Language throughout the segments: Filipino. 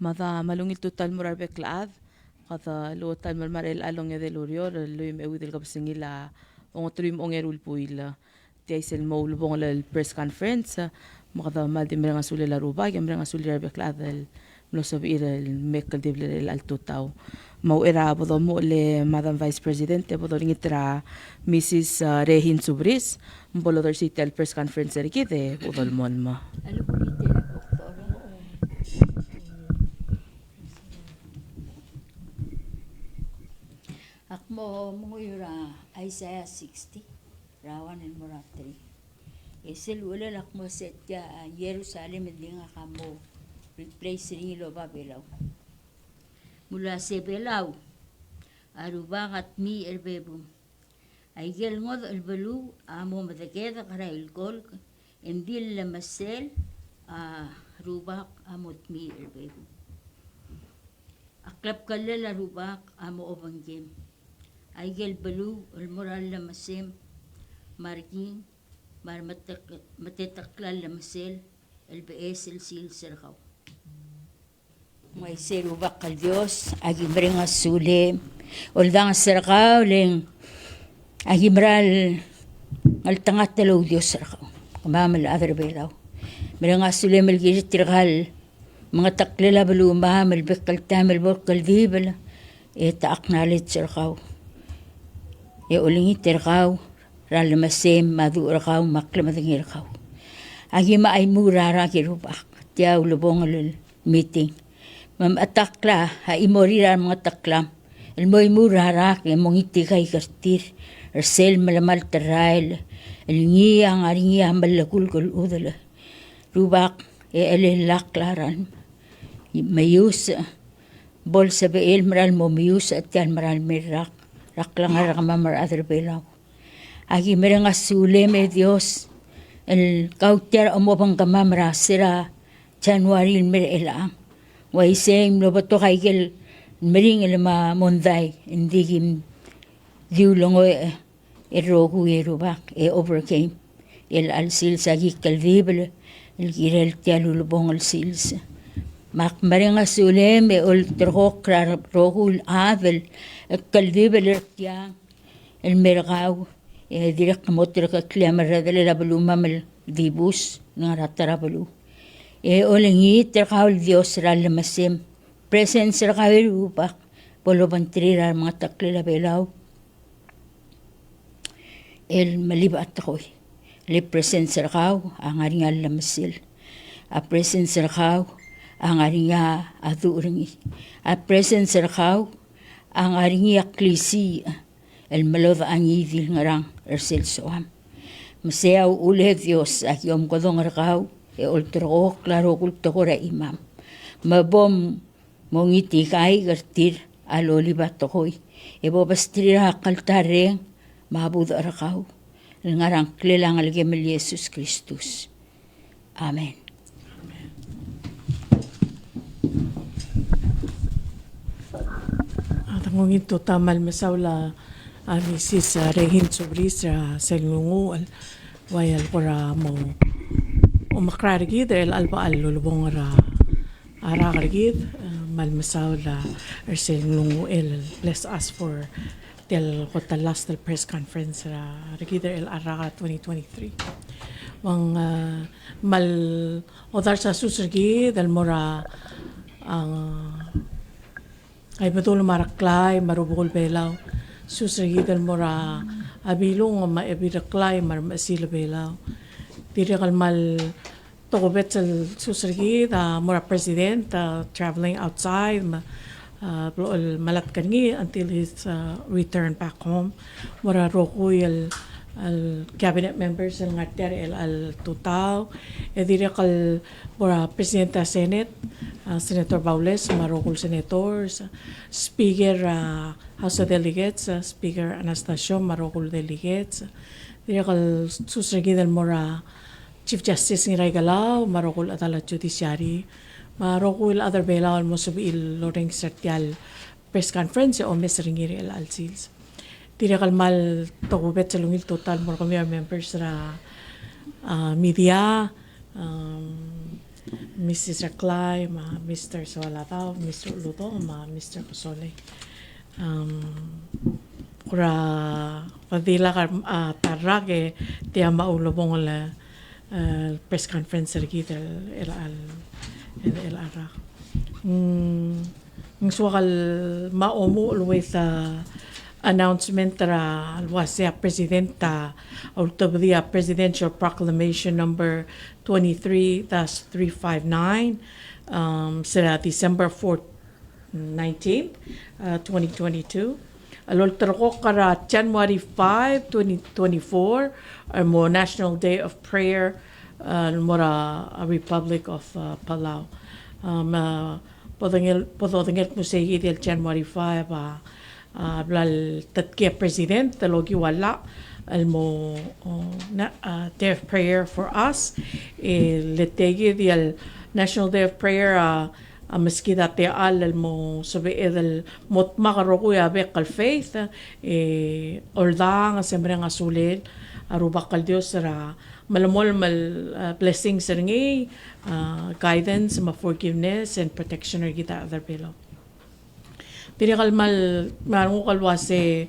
mada malungil tutal murar beklaad kata luotal marmarel along ya del urior luim ewidel kapsingila ongotrim ongerul puila tiaisel maul bong la press conference makada maldi meranga sule la ruba ya meranga sule beklaad el mlosabir el mekal dible el alto tau mau era bodo mo le Madam Vice President bodo ringitra Mrs. Rehin Subris mbolo der city el press conference erikide bodol mon ma Akmo munguyura Isaiah 60 rawan en moratri. Esel wala lakmo set ya Jerusalem dinga kamo replace ring lo babelaw. Mula se belaw arubangat mi erbebum. Ay gel ngod albalu amo madakeda kara ilgol endil lamasel rubak amot mi erbebum. Aklap kalala rubak amo obanggem. Ay gel balu almoral lamasem marking mar matetaklal lamasel albees el sil serkaw. May serubak kal Dios agimring asule oldang serkaw ling agimral altangat talo Dios serkaw kamamal adar belaw mring asule melgit tirgal mga taklila balu mamal bekal tamel borkal dibel taaknalit serkaw ulingi tirkaw ralamasem madurakaw maklamadangirakaw agima ay murara kirubak tiyaw lubong meeting mam atakla ha imorira mga taklam elmoy murara ke mongiti kay kartir ersel malamal terail elngi ang aringi amalakul kul udala rubak elelak klaran mayus bolsa beel maral mo mayus at yan maral mirak raklang arakamamar adar belaw agi mereng asule me Dios el kauter omobang kamamra sira January mer elang way seng no bato kaigel mering el ma monday indigim diulongo erogu erubak overcame el alsil sagi kalvibel el girel tialulubong alsils mak mereng asule me ul terhok rohul avel kalvibel ertiang el mergaw direk motor ka klamara dele rabulu mamal dibus ngaratara balu olengi terkaul Dios ralamasem presence terkaul upak polo bantri ra mga taklila belaw el malibat koy le presence terkaw ang aringal lamasil a presence terkaw ang aringa aduringi a presence terkaw ang aringi aklisi el malod ang idil ngarang ersel soam masaya ule Dios ak yom kodong rakaw ultro klaro kulto kora imam mabom mongiti kay gartir aloli batokoy bastira kaltareng mabud rakaw ngarang klelang algemel Jesus Kristus amen. Ngungin to tamal masawla Mrs. Rehin Subris sa lungu wayal kora mo umakrarigid el alba lulubong arakarigid mal masawla sa lungu el bless us for tel kota last press conference rigid el araka 2023 wang mal odar sa susrigid el mora ay betul maraklay marubukol belaw susrigidan mora abilong maibiraklay marmasila belaw dirikal mal tokobet sa susrigid mora president traveling outside malat kangi until his return back home mora rokoy al cabinet members ng ngater al total dirikal mora presidenta Senate Senator Baules, marokol senators, Speaker House of Delegates, Speaker Anastasio, marokol delegates, direkal susregidan mora Chief Justice ng Raigalaw, marokol Adalat Judiciary, marokol other belaw mo sabiil loring sertial press conference o mes ringiri el alsils. Direkal mal tokubet sa lungil total mora kami members na media, Mrs. Aklay, ma Mr. Solatao, Mr. Luto, ma Mr. Kosole. Kura padila kar tarage tiya maulobong la press conference rigi el el ara. Ng suwakal maomo always announcement ra wasya presidenta ultabdia presidential proclamation number 23-359 sa December 4 19th 2022 alol ko kara January 5 2024 mo National Day of Prayer mora Republic of Palau podongel mo sa del January 5 blal tatke president talogi wala almo Day of Prayer for us letegi del National Day of Prayer maski dati almo sabi edel mot makaroku ya bekal faith ordang sembre nga sulit arubak kal Dios ra malamol mal blessings ringi guidance ma forgiveness and protection or kita other below. Tiri kalmal marungo kalwase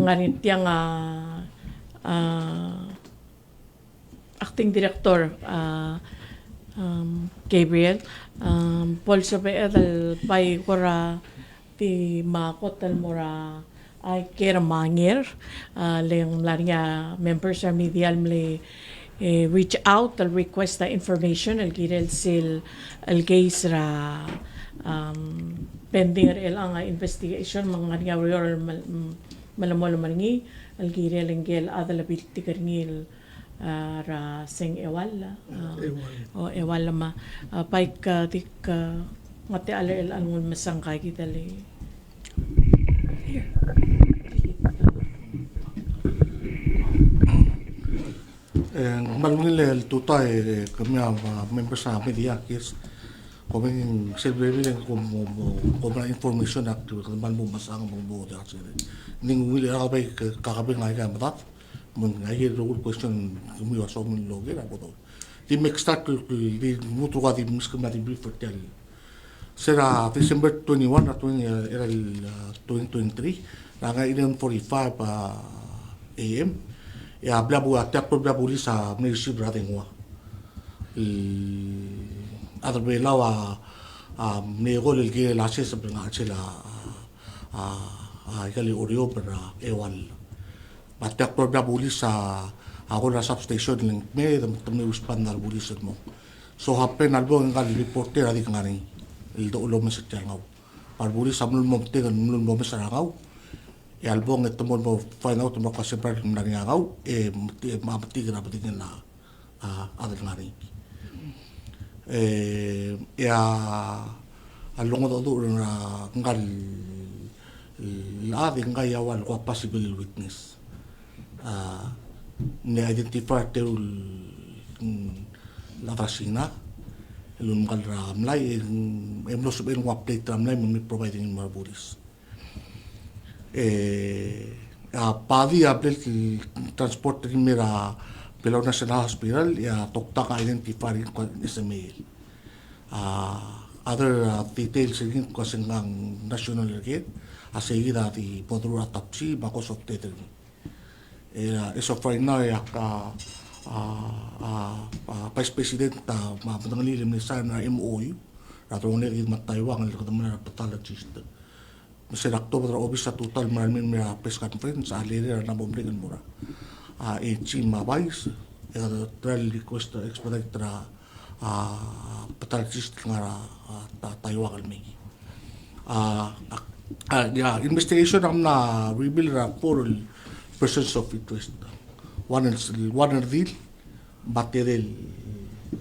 ngarit yang acting director Gabriel Paul sabi edal pay kora ti makotal mora ay kera mangir leng larnya members are medial mle reach out al request the information al girel sil al case ra pending el ang investigation mga nga royal malamol mangi al girel engel adalabil tikarngil ra sing ewala o ewala ma paik tik mate aler el angon masangkay kitali Malungil tutay kami members sa media kis kami celebrate como information active man mo masang mo mo da sir ning will ra bay kakabing ay ka matat mun ay rule question kumi waso mun loge ra boto di make start di mutu ka di miskem na di brief tel sera December 21 at era 2023 nga 11:45 AM ya blabu atak blabu sa ministry brating wa other way lawa nego el que la se se bringa chela kali audio para ewal atak blabu sa ako na substation link me tamne uspan na bulis mo so happen albo ang kali reporter adik ngani el do lo mes changaw par bulis samul mo tegan mulun mo mesaragaw e albong ito mo find out mo kasi par nangyagaw mapati na patingin na adik ngani ya along do na ngal la de ngaya wal ko possible witness ne identify teul la vacina elun ngal ramlay emlo saben wa update ramlay mun providing marburis padi update transport mera Pelaw National Hospital ya tokta ka identify ko email other details in kasi ng national gate asigi dati podro atapsi bakos of teter eso for now ya Vice President mapanglilim ni sana MOU rato ni mataywa ng likod ng pathologist Mr. October obis sa total maraming may press conference alire na bumlingan mura team mabais trial request expedite tra pathologist nga tataywa kalmi investigation am na reveal ra for persons of interest one deal material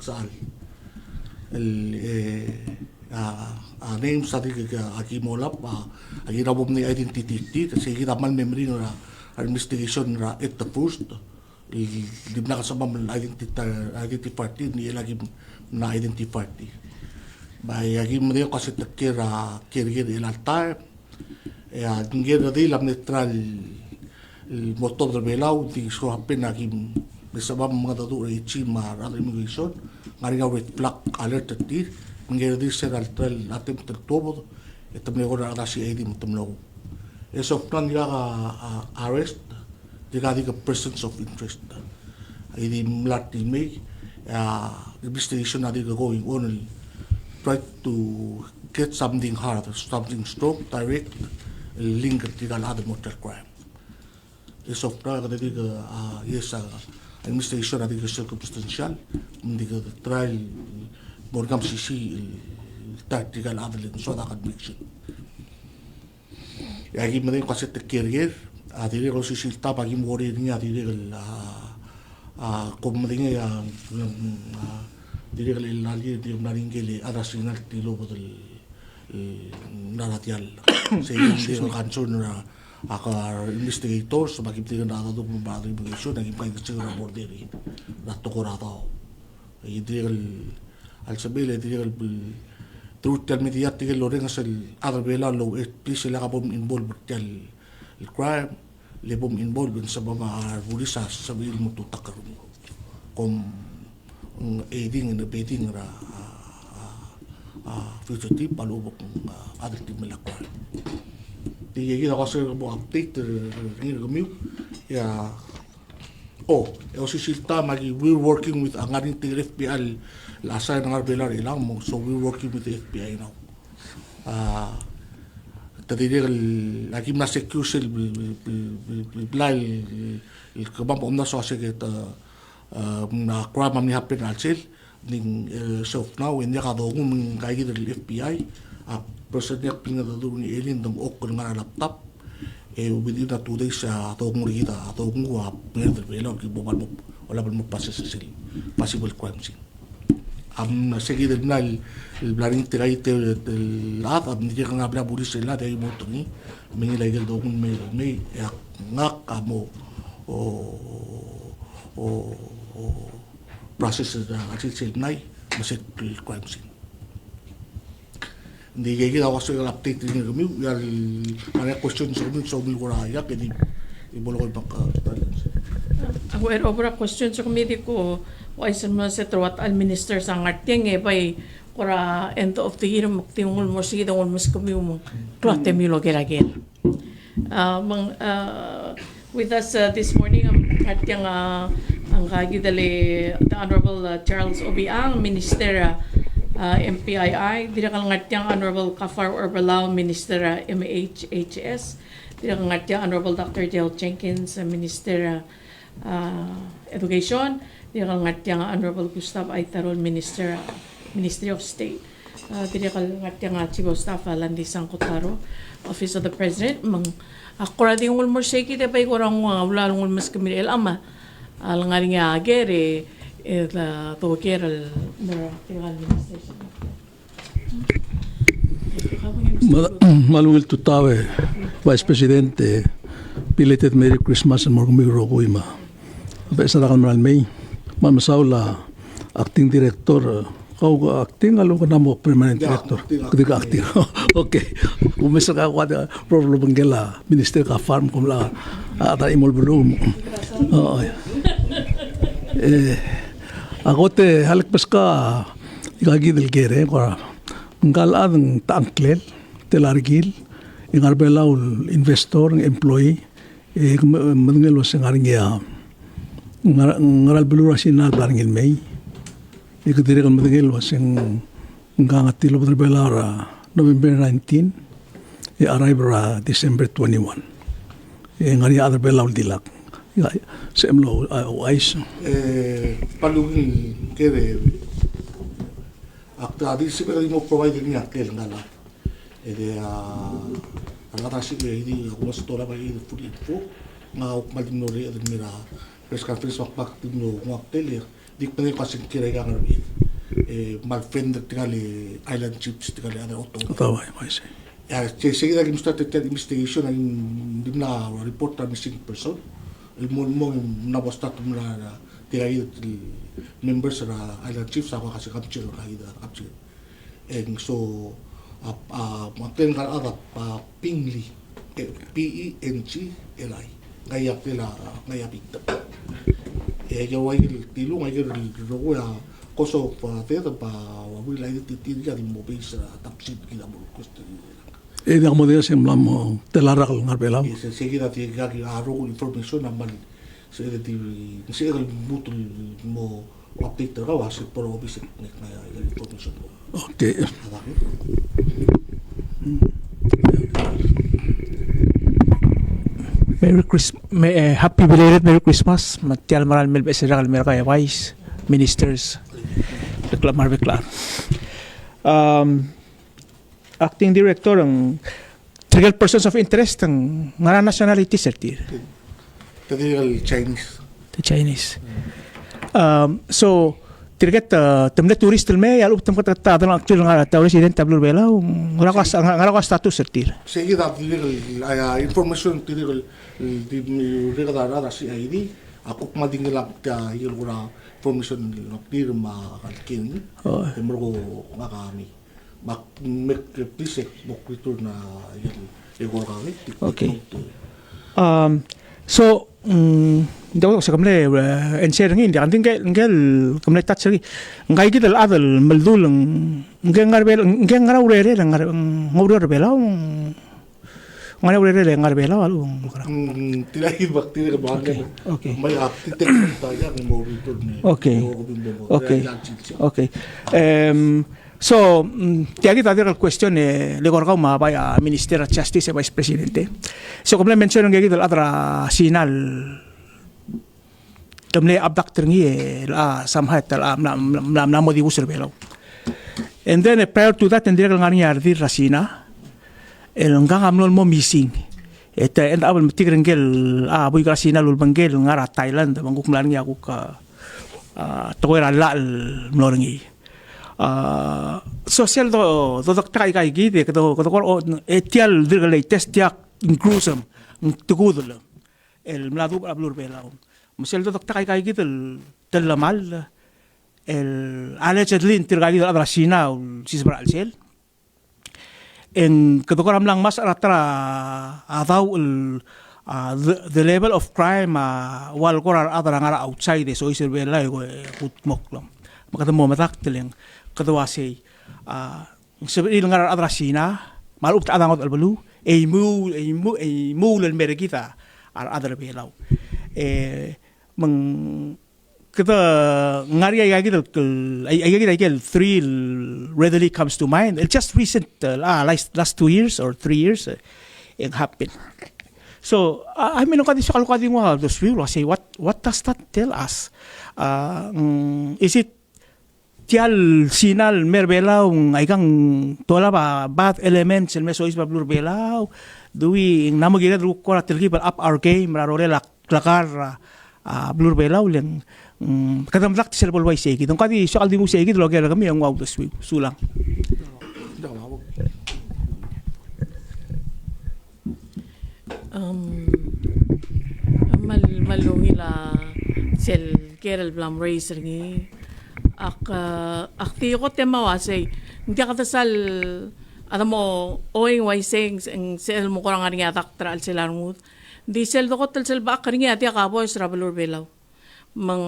saan names sa akimolap agirabom ni identity kasi giraman memory na investigation ra at the first di na kasama identity party ni lagi na identity party by agim rin kasi takira kirgir ilalta ngir di lam neutral motor de belaw di so happen agim Bisa ba mga tatu ichi ma other immigration ngari nga red flag alert at ti ngeri di seral tral atem tertobo etam ne ora rasi edi mutamlo. Eso plan ya arrest diga persons of interest. Idi mlat di may investigation na diga going on try to get something hard, something strong, direct, link to other mortal crime. This of praga that yes, administration I think circumstantial, the trial more comes to see tactical other so that conviction. I give me kasi the career, I think also si tapa gi mori niya I think kumari niya direct el nadie de naringele arasinal tilo bodel naratial se yung kanso na aka investigators makiptigan na ato kung bakit investigation naging kayo kasi ng borderi nato ko rato direct al sabile direct truth tal media tigil lo rin sa other bela lo please sila ka pong involved el crime le pong involved sa mga bulisas sabihin mo tutak karon kung aiding and abetting ra fugitive palubok ng other team malakwa. Di kita kasi mo update rin kami ya si silta magi we're working with ang ating FBI lasa ng arbelar ilang mo so we're working with the FBI now. Tadidir lagi mas secure bilal il kabam na so sige na crime ni happen alsil ning so now in ya kado ng kay del FBI person niya pinadalo ni alien dong ok ng laptop within 2 days ato ng kita ato ng pinadalo belo ki boban mo wala mo possible crime scene sige del na el blaring tiray del lahat hindi ka nga bla pulis sila dahil mo to ni may legal dong may ngak mo process na asil nai masik crime scene. Hindi kaya ako sa update din kami yung question sa kami so mil wala ya kaya ibulo ko baka Ako over question sa committee ko why sa mga setrawat al minister sa ngarting bay kora end of the year magtingol mo sige dong mas kami yung klote milo geragel. With us this morning ang kagi dali the Honorable Charles Obiang, Minister MPII, direkal ngatiyang Honorable Kafar Orbalao, Minister MHHS, direkal ngatiyang Honorable Dr. Dale Jenkins, Minister Education, direkal ngatiyang Honorable Gustav Aitaron, Ministry of State, direkal ngatiyang Chief of Staff Landisang Cotaro, Office of the President, akora ding ulmor sheki de bay korang wala lung ulmas kamil ama al ngari nga agere to keral mura tingal administration Malungil tutawe Vice Presidente belated Merry Christmas and morgumiro kuima abe sa takal maral may mamasaula acting director kau acting alo ka namo permanent director ketika acting okay umisa ka kwada problem bangela minister ka farm kumla ata imol bulum ako te halik pas ka igagi del gere ko ngal ang tangklel telargil ingarbelaul investor ng employee manngelo sa ngaring ya ngaral bulura sinal barangil may ikadiri kan matagil wasing ngangatilo belara November 19 arrive December 21 ngari other belaw dilak sa emlo ice palungin kere akta di sipero mo provide ni akel ngala ang si ini ako mas tola ba ini food info nga malinore at mira press conference wakpak tinyo ngaktel dik pa rin kasi kira ka ngayon mag-friend tingali island chips tingali ano auto I see. Sige naging started that investigation ang hindi na report na missing person mo nabastat mo na tingali members na island chips ako kasi capture capture and so magpeng ka arap Pingli PENGLI ngayak nila ngayak Te ke wai tilung ai ke ro ya koso pa te pa wi lai ti ti ya di mo bisa tapsit ki la mo kosto. E di ako din mo telarak ngar pelaw. Se seguida ti ga ki aro information na man se de ti se el mutul mo update ra wa se por obis nek na ya information mo. Okay. Happy belated Merry Christmas. Matial maral mel besira kal merka vice ministers. Deklar marbeklar. Acting director ang trigger persons of interest ang ngara nationality sertir. Te di el Chinese. The Chinese. So tirget temne turist telme yalu tempat kata dalam aktual ngara ta resident tablur bela ngara ko status sertir. Seguida ti el information ti el di regada ra si ID ako mading lang ta il gura information no pirma kalkin. Te mo nga kami. Mak pise bokritur na il gura kami. Okay. So daw sa kamle en share ngin dia ngel kamle tat seri ngai gidal adal maldul ngengar bel ngengar urere ngur bela ngara urere ngar bela alu Tilahid bakti ka bagay. Okay. May architect tayo ng monitor ni. Okay. Okay. So tiagi tadi al question le gorgau ma vaya Minister of Justice Vice Presidente. So como le menciono ngegi dal adra sinal tamle abductor ngi la samhat la na modi usir belo. And then prior to that tendría que ngani ardi rasina el ngang amnol mo missing. Eta end up tigrengel boy rasina lul bangel ngara Thailand banguk mlan ngi aku ka toera la mlorngi. Social do dokter kai gide ko etial dir latest dia inclusum tugudul el mladu ablur belao musel do dokter kai gide del mal el allegedly intergali la brasina sisbra al sel en que dokor amlang mas ratra adau the level of crime wal korar adara ngara outside so isir bela go moklam makata mo matak teleng kedua say sebenarnya dengar adrasina malu tak ada ngot albalu mu len mereka adar belau meng kita ngari ay gil three readily comes to mind. It just recent last 2 years or 3 years it happened. So I mean kadi sa kalukadi mo those people say what does that tell us? Is it tial sinal merbelaw ay kang tola ba bad elements el meso is bablur belaw dui namo gira dru ko telgi up our game rarore lakar blur belaw leng kadam lak sel bolway segi don kadi so aldi mo segi lo gera kami ang wow this week sulang malungi la sel Kerel Blam Racer ngi akti ko tema wasay hindi ka tasal alam mo oing way saying sel mo kurang nga atak tral sila ngut di sel do ko tel sel ba kari nga ti ka boys traveler belaw mang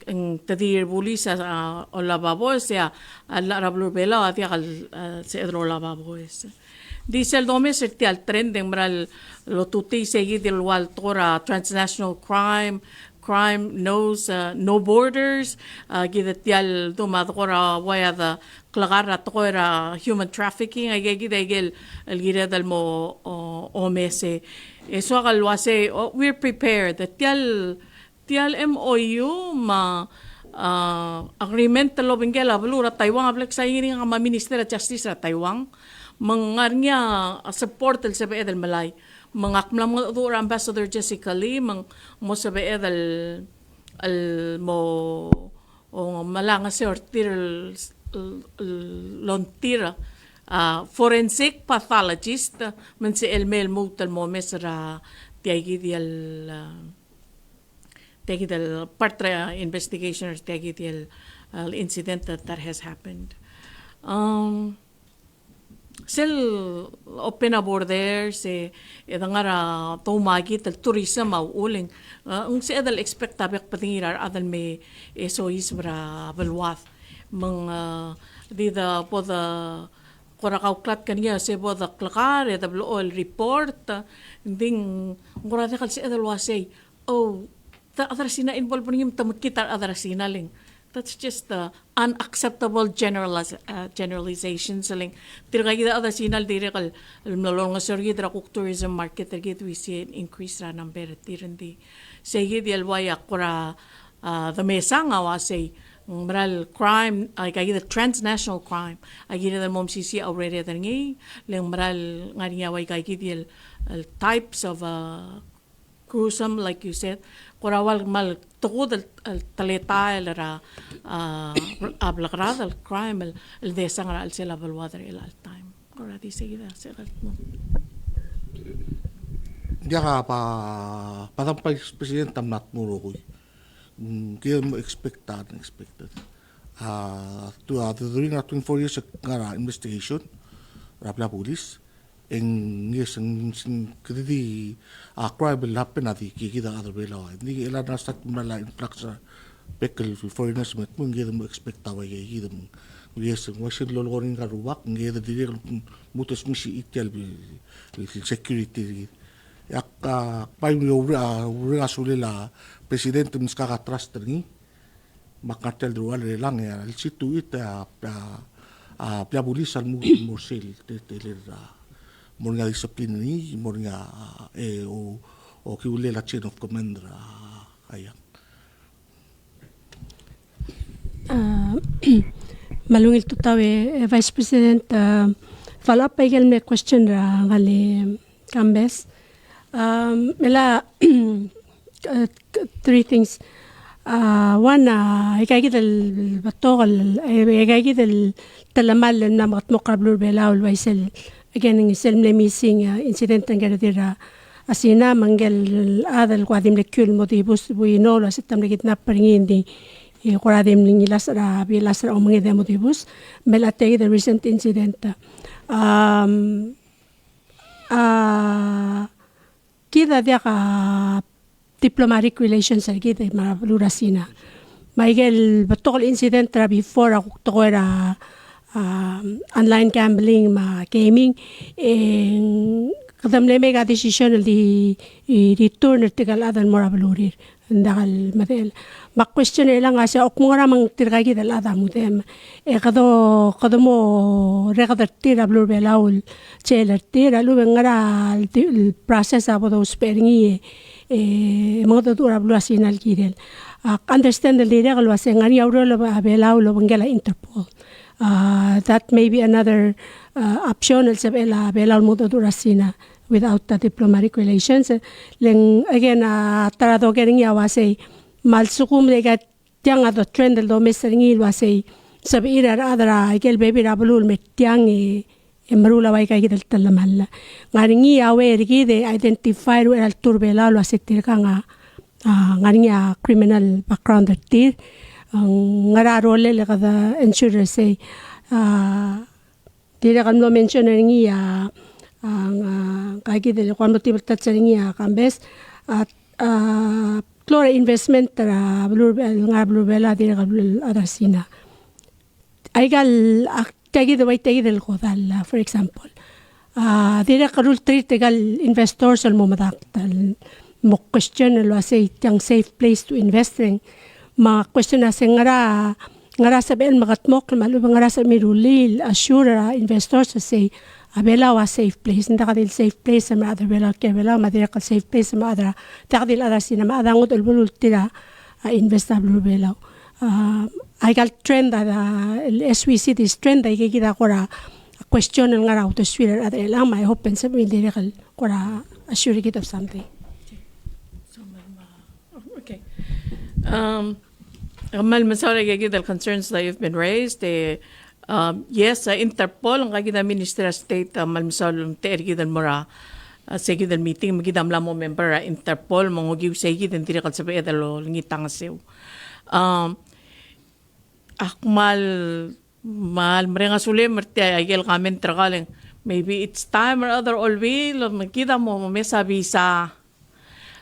ang tadir buli sa ola babos ya ala traveler belaw ati kal se edro la babos di sel do mes ti al trending bral lo tuti segi del wal tora transnational crime knows no borders gidet yal tumadkora waya the klagara tokora human trafficking ay gidegel el gida dal mo omese eso akalwase we're prepared that tial MOU ma agreement lo bingela blura Taiwan ablek sa ini nga Minister of Justice sa Taiwan mangarnya support el sebe del Malay mangakmlam ng Ambassador Jessica Lee mo sabi al mo malanga si ortir lontira forensic pathologist man si Elmel Mutal mo mesra tiagi del partra investigationers tiagi del incident that has happened sel open a border se edangara tomagi tel tourism au uling si edal expectabek patingirar adal me eso isbra balwath mang dida poda korakawklat kaniya se boda klakar oil report ding ngurate kal si edal wasay oh ta adrasina involved ning tamut kita adrasina ling. That's just unacceptable generalization. Saling tirga kita ada sinal dire kal melalong sorgi dra kuk tourism market tergit we see an increase ra number tirindi. Segi dial waya kura the mesang awa say maral crime ay kaya the transnational crime ay gina the mom sisi already dangi leng maral ngari away kaya dial types of gruesome like you said korawal mal tugod el taleta el ra ablagrad el crime el desangra el sela balwadar el al time kora di seguida segal mo Dia ka patampay president tamnat muro ko. Kaya mo expected. During 24 years nga investigation, rapla police, yes, kadi crime will happen at the kikita other way law. Hindi ilan na start mala influx pekel foreigners met mo ngi mo expect tawa ye mo. Yes, wasin lolorin ka ruwak ngi dire mutos misi itel security. Yak pay mo ura sulila presidente mis ka trust ni makatel dual lang ya el situ ita pia police al musil morga disiplina ni morga o kiule la chain of command ayan. Malungil tutawe Vice President follow up igel me question ra ngali kambes mela three things one ikagid el batogol ikagid el talamal na matmoqablur belaw waisel again isel missing incident ngara asina mangel adal qadim lekul modibus buino la sitam legitna pringindi قرادم لنجلس بيلاس أمي ذا مديبوس ملاتي the recent incident كذا ذاك diplomatic relations كذا مع بلوراسينا ما يجي بتقول incident را before أقول online gambling ما gaming قدم لي ميجا decision اللي return ارتقال هذا المرة بلورير ndakal madel ma question lang asa ok mo ramang tirgagi dal ada mudem kado mo regadar tira blur belaul cheler tira lu ngara el process abo do speringi mo do dura blu asinal kirel understand the legal was ngari awro lo belaul lo ngela interpol that may be another option el sabela belaul mo do dura sina without the diplomatic relations. Then again, tarado getting yawase malsukum lega tiang ado trend del domestic wase sabira adra igel baby rabulul met tiang emrula wai kai del talamal. Ngaringi awe ergi de identify el turbela lo asetir kanga ngaringi criminal background tir ngara role lega da ensure say dire kan no mention ngi kaki del cuando tiba tatsaringia kambes chlora investment tra blur bela dire adasina aigal kaki de waitegi del godal for example dire karul treat egal investors al momadak mo question lo ase yang safe place to invest in ma question ase ngara saben magatmok malu ngara sa mirulil assure investors say abela was safe place ndakadil safe place sama other bela ke bela madira ka safe place sama other takdil other sinama adangot ulbul tira investable bela I got trend el SWC this trend ay kikita kora question ngara auto sweeter other lang I hope pensa mi dire kora assure it of something okay Amal masawala kikita the concerns that you've been raised yes, Interpol ang kagida Minister of State malmisalum tergidan mora segidan meeting magidam lamo member Interpol mongogiw segidan tira kal sabi edalo ngitang sew akmal mal mrenga sule merti ayel kamen tragaleng maybe it's time or other always makita mo mesa visa.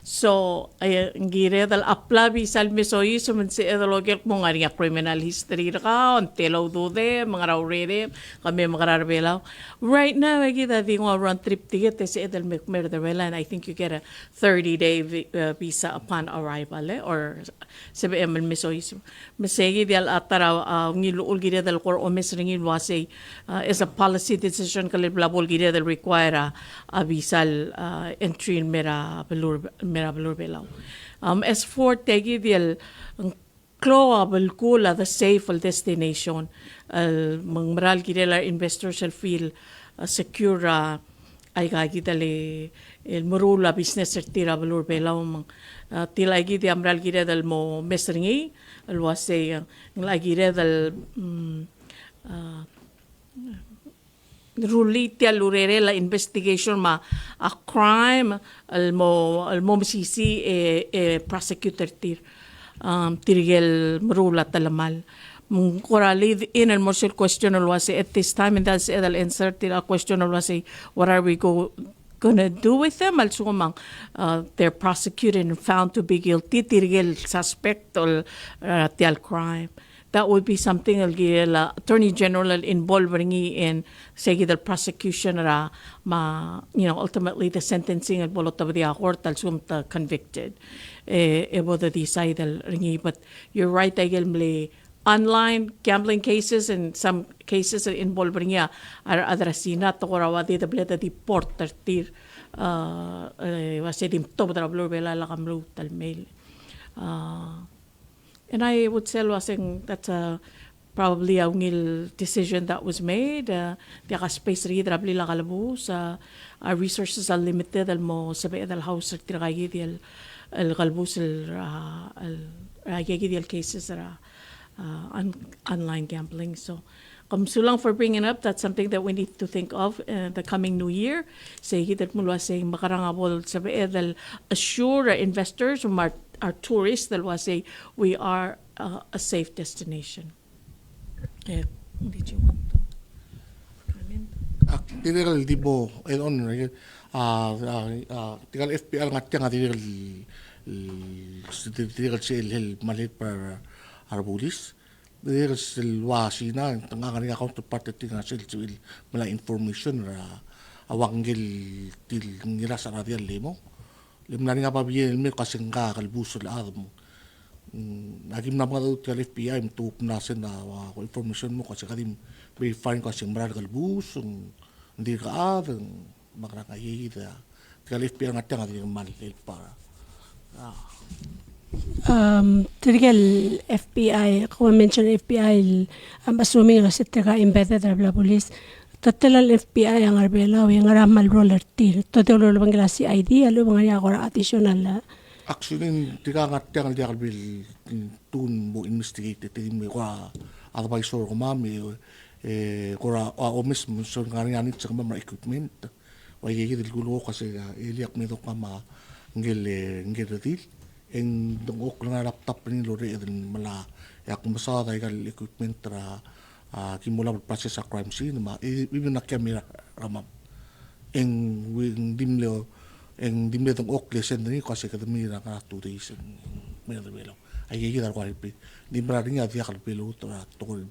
So, ay ngire dal apla bisal misoy suman si edologel mo nga criminal history ka on telaw do de mga raurere kami mga rarbelaw. Right now I get the run trip ticket si edel murder and I think you get a 30-day visa upon arrival or sabi emal misoy masegi dal atara ngilul gire dal kor omes ringin wase is a policy decision kaliblabol gire dal require a visal entry in mera balur belaw. As for tegi dial cloable kula the safe destination mang maral gidela investors shall feel secure ay gagidale el murula business tira balur belaw mang tilay gidi amral gidel mo mesringi alwase lagire dal ruliti alurere la investigation ma a crime almo masisi prosecutor tirigel marula talamal korali in el morsel question alwase at this time and that's the answer til a question alwase what are we gonna do with them also mang they're prosecuted and found to be guilty tirigel suspect or tial crime. That would be something the Attorney General involving in say the prosecution ultimately the sentencing at bolot of the court al convicted the decide but you're right online gambling cases and some cases involving are adrasina to rawadi the bleda di porter tir wasedim to blur bela la kamlu tal mail and I would say that's probably a decision that was made. The space read rabli la kalabus. Our resources are limited. Almo sabi dal house tiragay di al kalbus al cases online gambling. So, kamsulang for bringing up. That's something that we need to think of the coming new year. Say that mulwa say makarangabol sabi dal assure investors our tourists that was say we are a safe destination. Did you want to comment? Tinigal di mo on tigal FPL nga tiang tinigal si malit para arbulis tinigal si wasina tanga kanina counterpart tinga sil mala information ra awanggil til ngira sa radial lemo limnani nga pabiyen mi kasing ka kalbuso la mo nagim na mga tgal FBI tup na sen na information mo kasi kadim verify ko kasing maral kalbuso hindi ka makrakayi da tgal FBI nga tanga di mal para Tigal FBI, kung mention FBI, I'm assuming kasi taga embedded la police. Total FBI ang arbela o yung aramal roller tir. Total lo bang klase ID alo bang niya ko additional. Actually tiga nga tiang dia kalbil tun mo investigate tin mo ko advisor ko mami ko o mismo so nga nit sa mga equipment. Wa yegi del gulo kasi iliak nito kama ngel dil en dong ok nga laptop ni lore den mala yak masada igal equipment ra kimula proses sa crime scene ma even na camera ramam en dimle tong ok lesen ni kasi kadamira ka 2 days may debelo ay yigidar ko alpi dimra ring ya kal pelo to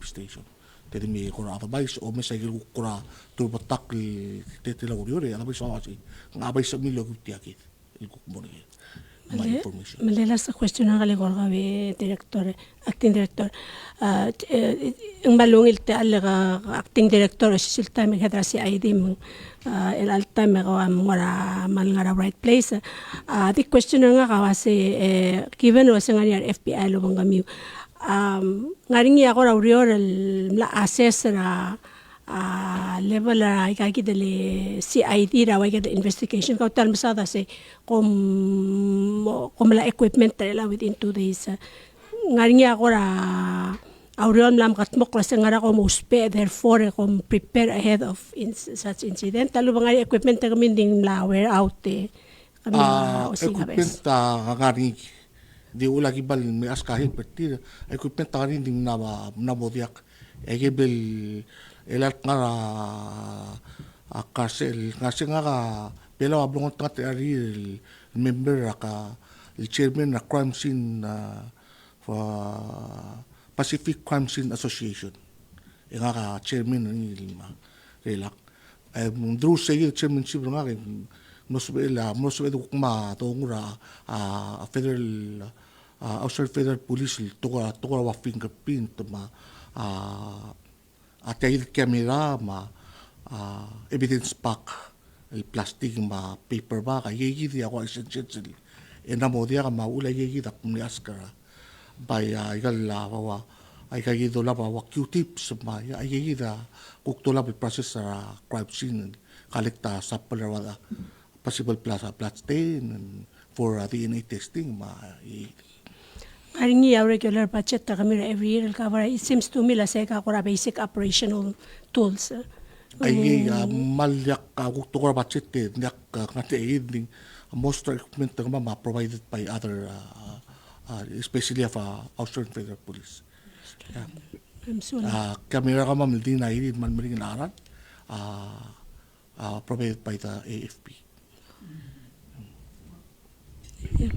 station tedi mi ko advice o mesay ko kura turbatak tetela uriore advice awasi ngabay sa milo gutiakit ilko moni Malila sa question ng kaligor kami, acting director. Ang malungil te alaga acting director, sisilta may hadra si ID mong ilalta may kawa mga malngara right place. The question nga kasi, given was nga niya FBI lubang kami, nga rin niya ako raw la assess na level la ikaki dele CID ra wa the investigation ka tal masada se kom la equipment la within 2 days ngari ako ra aurion lam katmok la ngara ko muspe therefore kom prepare ahead of such incident talo bang equipment kami ding la wear out kami equipment ngari di ulagi bal may askahin perti equipment ngari ding na bodiak egebel elat nga Kasi nga ka pela ablong tat ari member ka el chairman na crime scene Pacific Crime Scene Association. Nga ka chairman ni lima relak. Drew say chairmanship nga mosbela kuma tongura federal outside federal police tukara wa fingerprint ma atay camera ma evidence pack el plastic ma paper ba ka yegi dia ko essential enamo dia ka maula yegi da kumni askara by igal la wa ay kagi do la wa Q-tips ma ay yegi da kukto la process crime scene collecta sample wa possible blood stain for DNA testing ma Aringi our regular budget ta kami every year cover. It seems to me la seka kora basic operational tools. Ay malyak kukto ko budget nyak ngate evening most equipment ma provided by other especially of Australian Federal Police. I'm sorry. Camera ka ma'am din na hindi man maring inaran provided by the AFP. Yeah.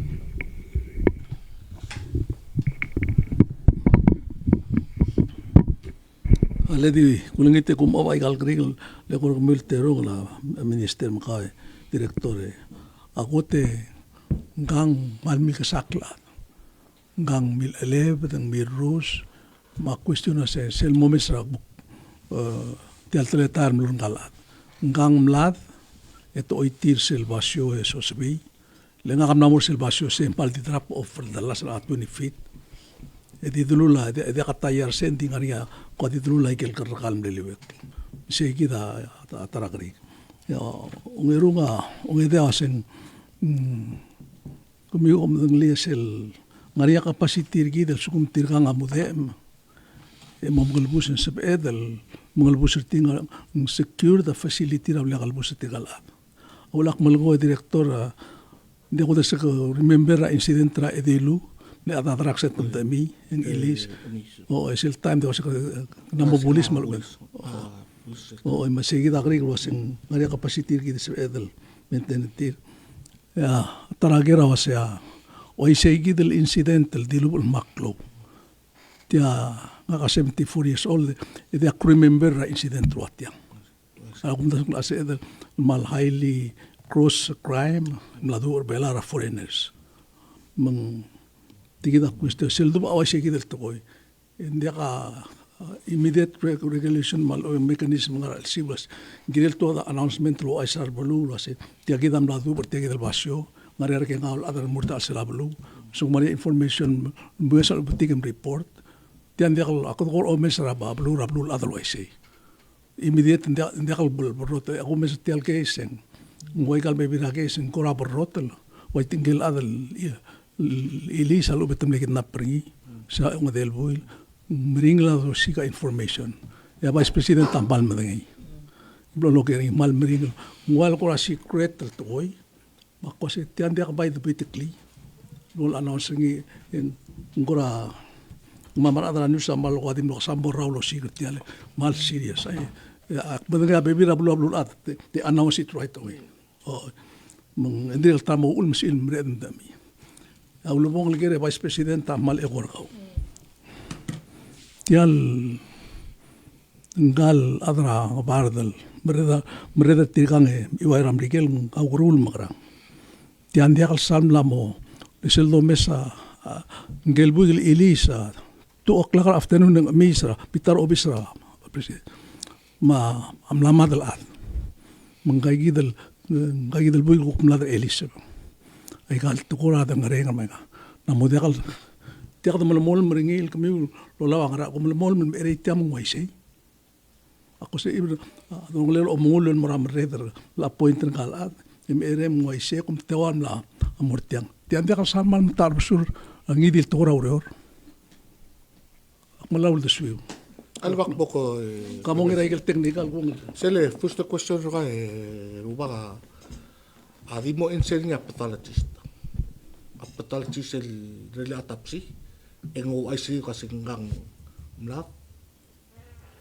Aledi kulingite kum awai kalkrigel le kor militero la minister makai direktore akote gang malmi kasakla gang mil elev dan mil rus ma cuestiona se sel momesra ti altletar mlun galat gang mlad eto oitir selvasio eso sbi le ngam namor selvasio se empal di trap of the last 20 feet edi dulula edi katayar senti ngaria ko di dulula ikel karkal mleliwek se kita tarakri ya ungerunga ungede asen kumi omdeng lesel ngaria kapasitir gidel sukum tirgang amudem momgalbus sab edel momgalbus tinga secure the facility raw legalbus tigalab ulak malgo direktor de ko sa remember incident tra edelu le atratrakset ng dami ang ilis o el time de was namobulis malubes o masigi da krig was ang ngaria kapasitir gidel sab edel maintenantir ya taragera was ya o isegi del incidental dilubul maklo tia nga 74 years old edi ak remember ra incident wat yang akum da klase edel mal highly cross crime mladur belara foreigners mang tigida kusto seldo ba isegi del toy hindi ka immediate regulation mal o mechanism nga sibas gidel to the announcement lo isar bolu lo se tiagida mladur tiagida basyo ngari ke ngaul adar murta selablu so mari information buesal butikem report tian dia ako ko o mesra bablu rablu otherwise immediate dia kal borrot ako mes tial kesen ngoy kal be bira kesen ko borrot wai tingel adal ilisa lo betum lekit napri sa ngadel buil mringla do sika information ya vice president tampal madangai lo ke mal mring ngwal ko secret toy makose tian dia by the politically lol announce ngi ngora mamara adra news amal ko adim lo sambor raw lo secret tiale mal serious ay akbadanga bebira blu at they announce it right away mang endel tamo ul misil mred dami awlo bong ligere vice president tamal egor ko tial ngal adra bardal mereda tirgange iwairam rigel awrul magrang tian dia kal salm lamo lesel do mesa gelbugil elisa 2 o'clock afternoon ng misra pitar obisra president ma amlama dal at mangagidal bugil ko kumladar elisa ay kal tukura da ngarenga mega na modekal tiak da malmol meringil kami lo lawa ngara ko malmol men ere tiam ngwaisei ako se ibra dong lelo omulon maram reder la pointer kalat ere ngwaisei kum tewam la amortiang tian dia kasar mal tar sur ngidil tukura uror malaul de suyo Alwak boko kamong ira ikel technical kung sele first question ka ruba adimo enseña pathologist el relatapsi engo ICU kasi ngang mlap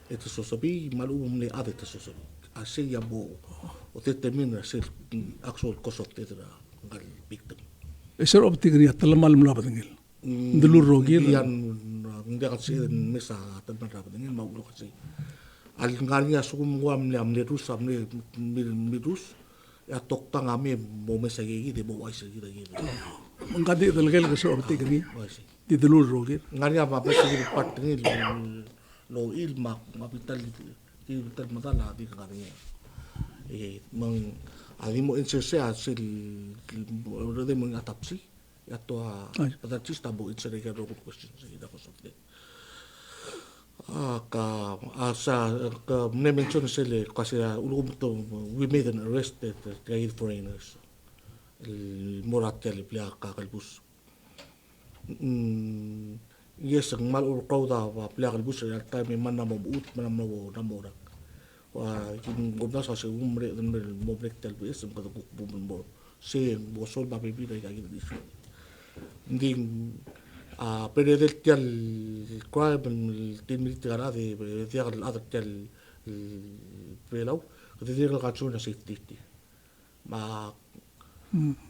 ito sosabi malumum ni ade ito sosabi siya mo o determine sa actual cause of death ng victim. Sir, optik niya, talamal mo na ba tingil? Duluro gil. Yan, hindi kasi mesa tanman dapat ngil maulo kasi. Al nga niya sumungwam niya mirus ya tokta ngami mo mesa gigi de mo ay sa gigi gigi. Ang kadi talaga lang sir, optik niya. Wasi. Di duluro gil. Nga niya mapesa gigi part ngil lo ilmak mapital madala di ka niya. Mang ali mo insesya sil de mo atapsi. Yato patatsis tabo it's a regular question sa ida ko sa mention sila kasi we made an arrest at guide foreigners morat kali plia kakalbus yes ang malur kauda plia kalbus at time man na mabuut man na namora yung gobna sa umre mo break talbis ang kadukuk bumbo saying mo sol mapipila kagi dito hindi pwede del crime tin minute gara de dia al other del pelaw kasi dia ka tsuna safety ma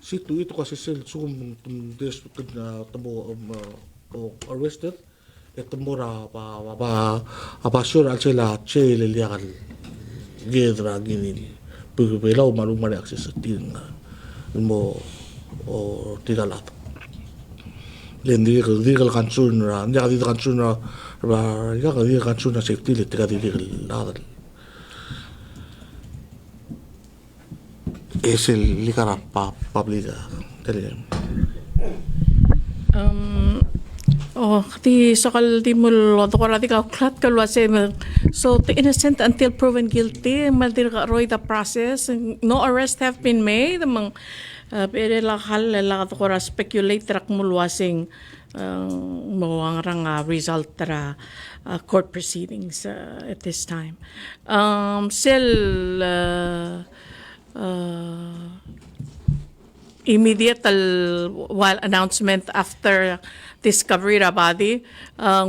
situ itu kasi sel sum des na tamo arrested et mora pa sure al sela chele liagal gedra gini pelaw malu mari access tin mo o tigalat legal concern ra ya di concern ra ya di concern na safety le tiga di legal es el ligar publica tele Ti sakal di mul to kora di ka klat kalwa se so the innocent until proven guilty maldir ka roy the process no arrest have been made among pero la hal la to kora speculate rak mulwasing mo ang rang result tra court proceedings at this time still immediate while announcement after discovery ra body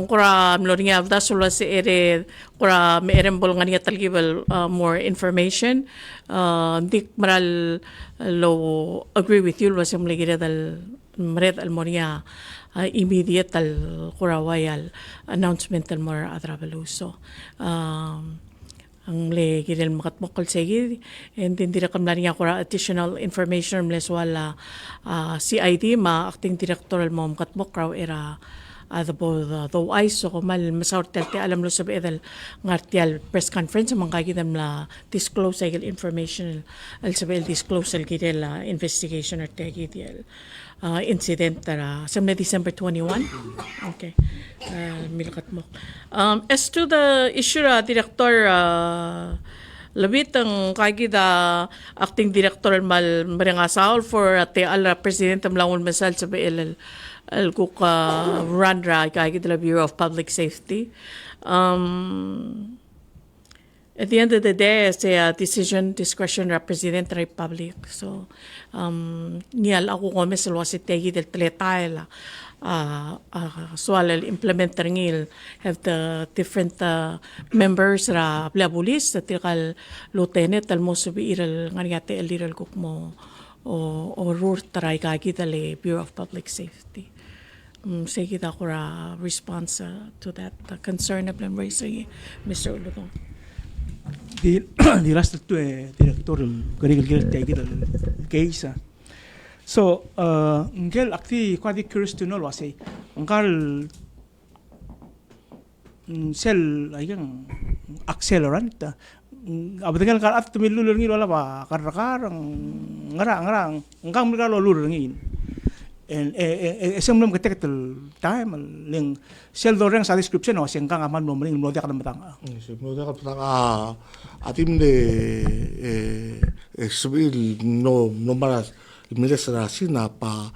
kura mloringa avda sula se ere kura merembol ngania talgivel more information dik maral lo agree with you was yung ligire dal mred al moria immediate al kura wayal announcement al more adrabeluso ang le gidel makatmokal segi and then dira kam lariya ko additional information mles wala CID ma acting director mo makatmokraw era the wise so mal masaur telte alam lo sa edel ngartial press conference mga kagidam la disclose ay information al sabel disclose al gidel investigation or tegidel incident tara sa December 21 okay milkat mo as to the issue director labit ang kagida acting director mal marangasaul for te al president am langon masal sa BL al kuka randra kagida la Bureau of Public Safety at the end of the day, it's a decision, discretion, represent the Republic. So, niyal ako kome sa luwasit tegi del tletayla. So, alal implementer ngil have the different members ra blabulis, that tikal lieutenant, almo subi iral nganyate aliral kuk mo o rurt taray kagi dali Bureau of Public Safety. Sige kita ko ra response to that concern na plan raise Mr. Ulutong. Di last to director ganigil tegi dal case so ngel akti quite curious to know wasi angkal sel ayang accelerant abadgal kal at tumilulur ngil wala ba karang ngara ngkang migalo lulur ngin and esemblem ketektel time ling sel doreng sa description o sing kang aman mo mling mo dia kadamtang mo dia kadamtang atim de subil no maras miles ra sina pa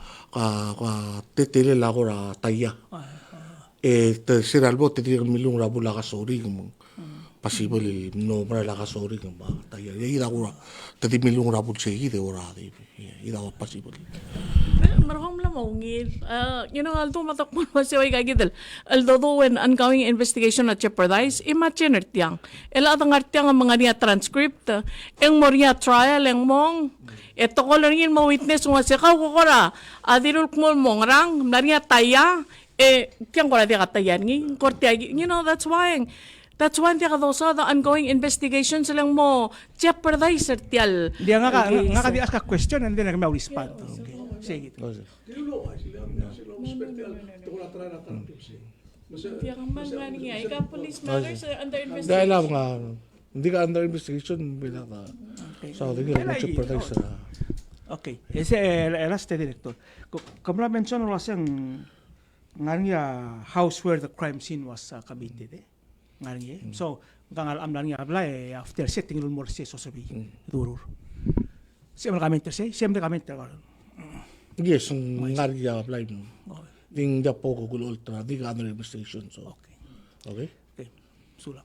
tetele la gora taya te sira albo te dir milung ra bula ka sori mo possible no mara la ka sori mo taya y da gora te dir milung ra bul segi de ora de ida possible marhom la maungil. Aldo matak mo siya ay kagidal. Although when ongoing investigation at jeopardize, imagine artiyang. Ang artiyang ang mga niya transcript. Ang moria trial, ang mong. Ito ko lang yun ma-witness mo siya. Kukura. Adirul mo mong rang. Nariya taya. Kiyang ko na diya katayan. That's why. That's why diya kadosa the ongoing investigation silang mo jeopardize artiyal. Dia nga ka ask a question and then may respond. Okay. Sige. Yang man nga ikaw police matters under Dahil investigation. lang nga, hindi ka under investigation, bilang ka. So, hindi ka jeopardize sa... Okay. Ese last director. Kamla mention was yung nga house where the crime scene was committed. Nga so kangal am lang apply after setting room more so sabi durur. Siyempre kami Yes, ang nga apply mo. Ding da po ko ultra, di ka under investigation. So, Okay. okay? Okay. Sulam.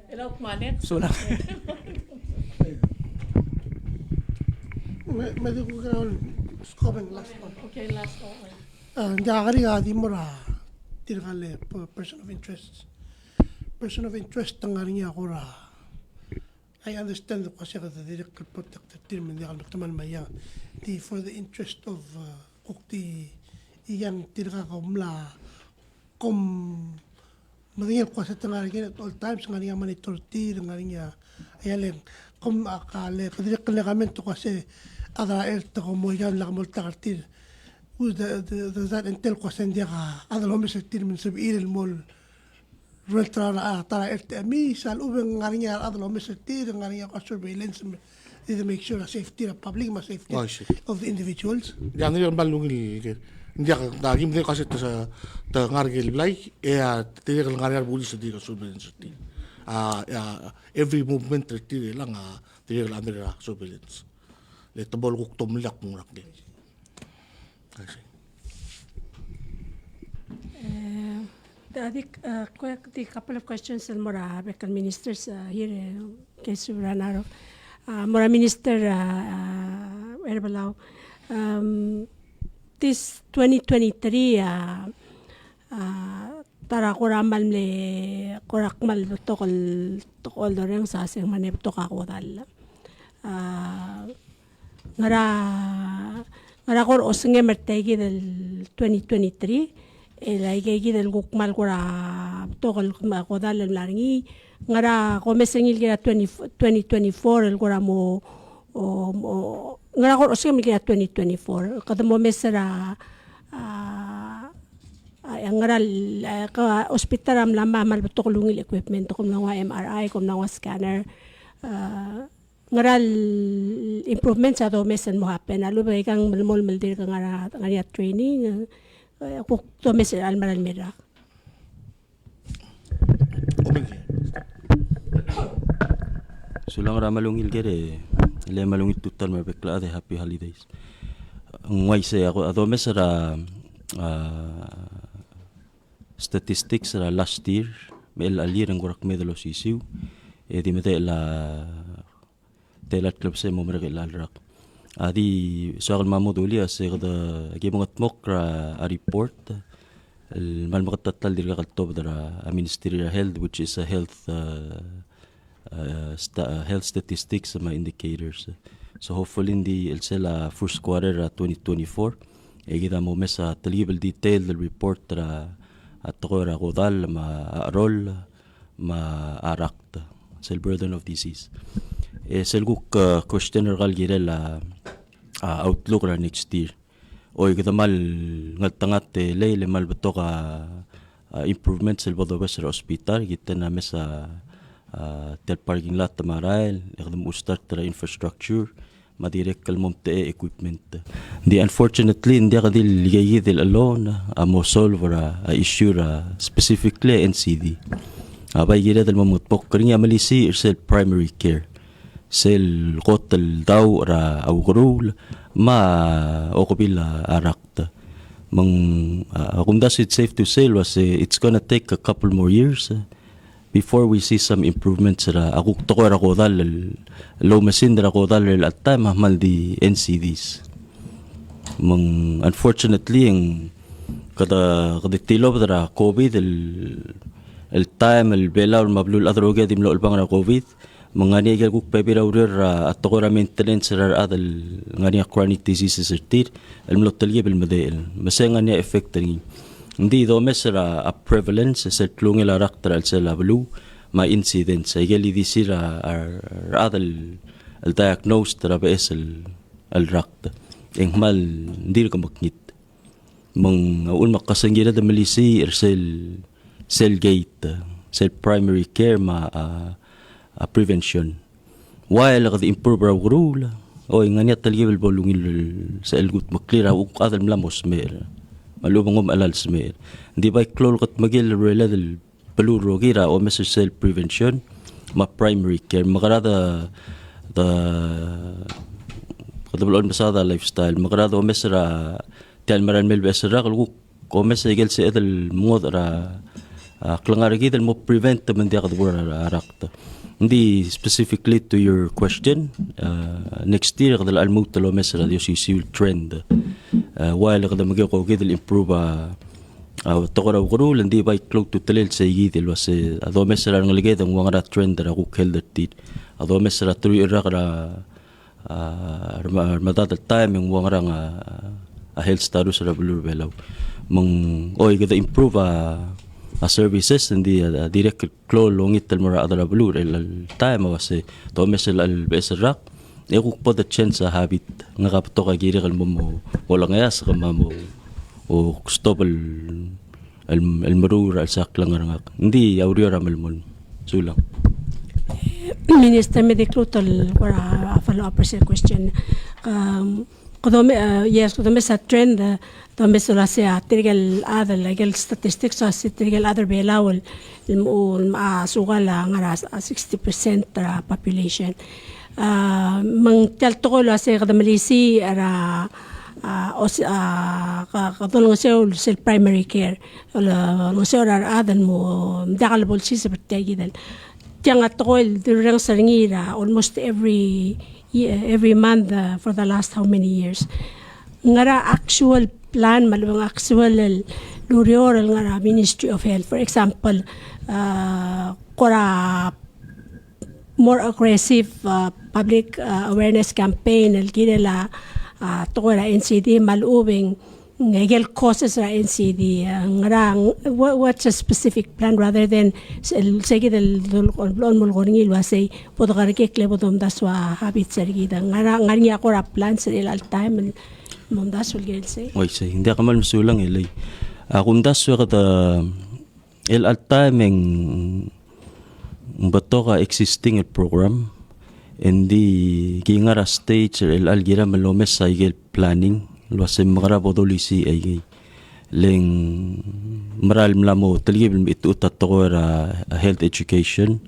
Hello, Manet. Sulam. May ko comment last one. Okay, last one. Nakakari nga di mo ra tinakali person of interest. Person of interest ang nga niya ako ra. I understand kasi kada direct protected team hindi ka nagtaman maya. Di for the interest of ukti iyan tinakakamla kum madingin ko sa tangari at all times nga niya monitor ti nga niya ayalen kum akale kadirek kami to kasi ada el to mo yan la multa kartir that intel ko sendia ka ada lo mes tir min sub il mol retra tara mi sal ubeng ngarinya ada lo mes tir ngarinya ka surveillance to make sure safety of public ma safety of the individuals. Yan yung balungil. Hindi ka naging din kasi sa ngargil blay tinakal ngargil bulis sa di ka surveillance. Every movement lang tinakal under surveillance. Leto bol kuk tumlak mo rak din. The couple of questions and more ministers here in case we run out of Mora Minister Erbalaw. This 2023 tara kuramal le kurakmal tokol doreng sa sing manep to kakodal. Ngara kor osnge mertegi del 2023 laigegi del gukmal kura tokol kakodal laringi ngara komesengil kira 2024 el kura mo ngara kor osnge kira 2024 kada mo mesera ang ngaral ka hospital am lama mal tokolungil equipment kum nga MRI kum nga scanner ngaral improvement sa to mesen mo happen alo ba kang malmol maldir ka nga training ko to mesen almaral mera sulang ramalungil gere le malungit tutal mabekla de happy holidays ngwai se ako ato mesera statistics ra last year mel alir ang gorak medalo sisiu di mete la telat club se mo merek lalrak adi soal mamuduli ase kada gimongat mokra a report mal makatatal dir kaltob dara a ministry of health which is a health health statistics ma indicators so hopefully in the elsela first quarter 2024 kita mo mesa talibel detail the report ra at ra kodal ma rol ma arakta sel burden of disease selguk questioner gal girela outlook ra next year oy kita mal ngatangat leile mal beto ka improvement sel bodo besra hospital kita na mesa tel parking lot tamaral ikdam ustar tra infrastructure madirek kalmom te equipment the unfortunately hindi ka dil ligayidil alone mo solve a issue specifically NCD abay gira dal mamutpok kanya malisi sel primary care sel kotel daw ra awgrul ma okobila arakta mang kung das it safe to say was it's gonna take a couple more years before we see some improvements ako toko ra ko dal low machine ra ko dal at time mahmal di NCDs unfortunately ang kada tilo dra COVID el time el belaw mablul adroga dim lo bang ra COVID mangani gel kuk pebira urir at toko ra maintenance ra adal ngani chronic diseases tir el mlo talye bil madail masengani effect ring hindi do mesra a prevalence sa tlungil araktra sa lablu ma incidents ay gali di sira adal al diagnose tra bes al rakt engmal hindi ko maknit mang un makasangira da malisi cell gate cell primary care prevention while kad improve raw rule o ngani talgibel bolungil sa elgut maklira u adal mlamos mer malubong alal smer di ba klol kat magil rela del paluro gira o message cell prevention ma primary care makarada da kadabulon masada lifestyle makarada o mesra tial maran mel besra ko message gel se edel modra klangar gidel mo prevent man dia kadbura arakta hindi specifically to your question next year kadal almut lo mesra dio si trend while kada magi ko gidel improve tokora ko hindi ba close to telel sa gidel was ado mesra ng ligay ang wanga trend ra ko kelder tit ado mesra tru ira kada madad time yung wanga nga health status ra blur belaw mong kada improve services hindi direct close longit tel mara adara blur el time was to mesra al besrak ko po the chance sa habit nga kapto ka giri kal mo wala nga sa kama mo o stop el marura sa klangar hindi awriyo ramal mo sulang Minister Mediclotal for a follow-up question. Yes, kudome sa trend, kudome sula siya tirgal other legal statistics sa tirgal other belawal sugal nga 60% population. Mang telto ko la sa kadamalisi ara katulong sa primary care wala sa adan mo dakalbol si sa pertegi dal tiang atol durang saringira almost every month for the last how many years ngara actual plan malawang actual lurior ngara Ministry of Health for example kora more aggressive public awareness campaign el kinela tokora NCD malubing ngegel causes ra NCD ngarang what's a specific plan rather than sige del lon mol gorngil wasay podogarke klebodom daswa habit sergida ngarang nganya ko ra plan sa al time mom dasol gel say oy say hindi ka mal masulang ilay kung daswa ka el al time bato ka existing program hindi kingara stage el algira malomes sa igel planning luasem magara bodolisi ay leng maral mlamo taligib itu tatto health education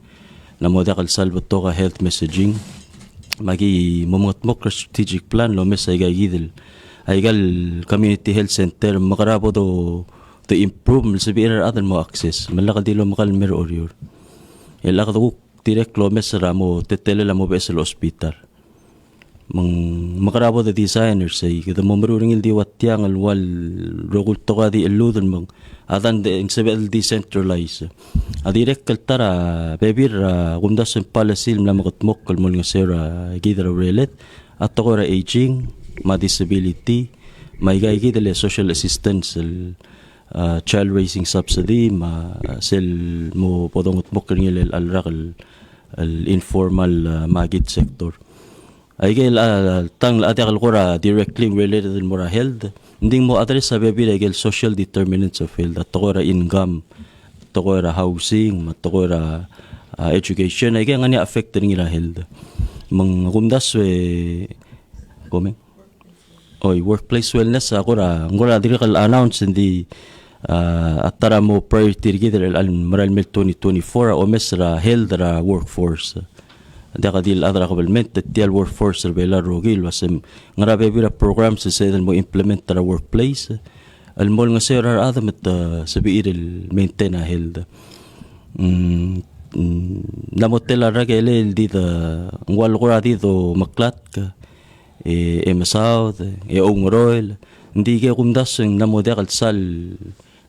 na modakal salvo to health messaging magi momongot mo strategic plan lomes ay gidel ay gal community health center magara bodo to improve sabir adan mo access malaka dilo makal mer orior ela kaduk direct lomes ramo tetele lamo besel hospital makarabo the designers ay kada mo maruring di watyang alwal rogul to ka di eludon mang adan de insebel decentralize direct kaltara bebir kundas ang policy na makatmok kalmol nga sera gidra relet at to ra aging ma disability may gidele social assistance child raising subsidy ma sel mo podong utmok ngil alrakal informal magid sector ay gel tang atakal kora directly related to mora health hindi mo address sa baby gel social determinants of health at kora income to kora housing to kora education ay nga ni affect nila health mang kumdas we komeng oy workplace wellness akora ngora direct announce hindi atara mo priority gidel al moral mil 2024 o mesra health workforce daka dil adra government tial workforce bela rogil wasem ngarabe bira programs sa mo implement tara workplace al mol nga sir adam at sabiir maintain a health namotela ragele di da ngwal gora di do maklat ka masaud ongoroil ndi ke kumdas ng namode kal sal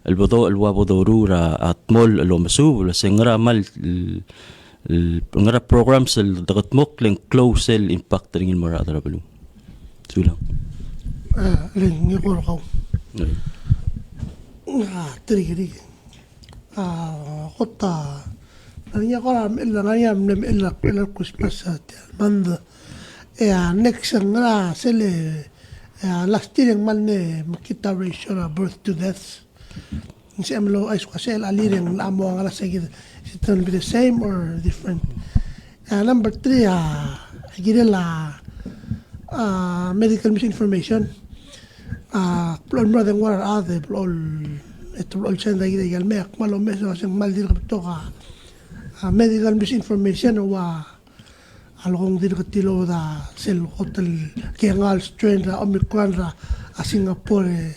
البضوء الوابو ضرورة أتمول لو مسؤول سنغرا مال نغرا programs الضغط مقلن close impact ring المرة أضربلو سولا لين يقول قوم تري خطة نانيا قرا إلا نانيا من إلا الكريسماس بند next نغرا سل last year مالنا مكتا ratio birth to death Kasi amlo ay kasi aliring amo ang alas sige. Is it going to be the same or different? Number 3, gila medical misinformation. Plon mo than what are other all ito all send ay gila mek malo meso kasi mal dir kapto ka medical misinformation wa along dir katilo da sel hotel kengal strain ra omicron ra a Singapore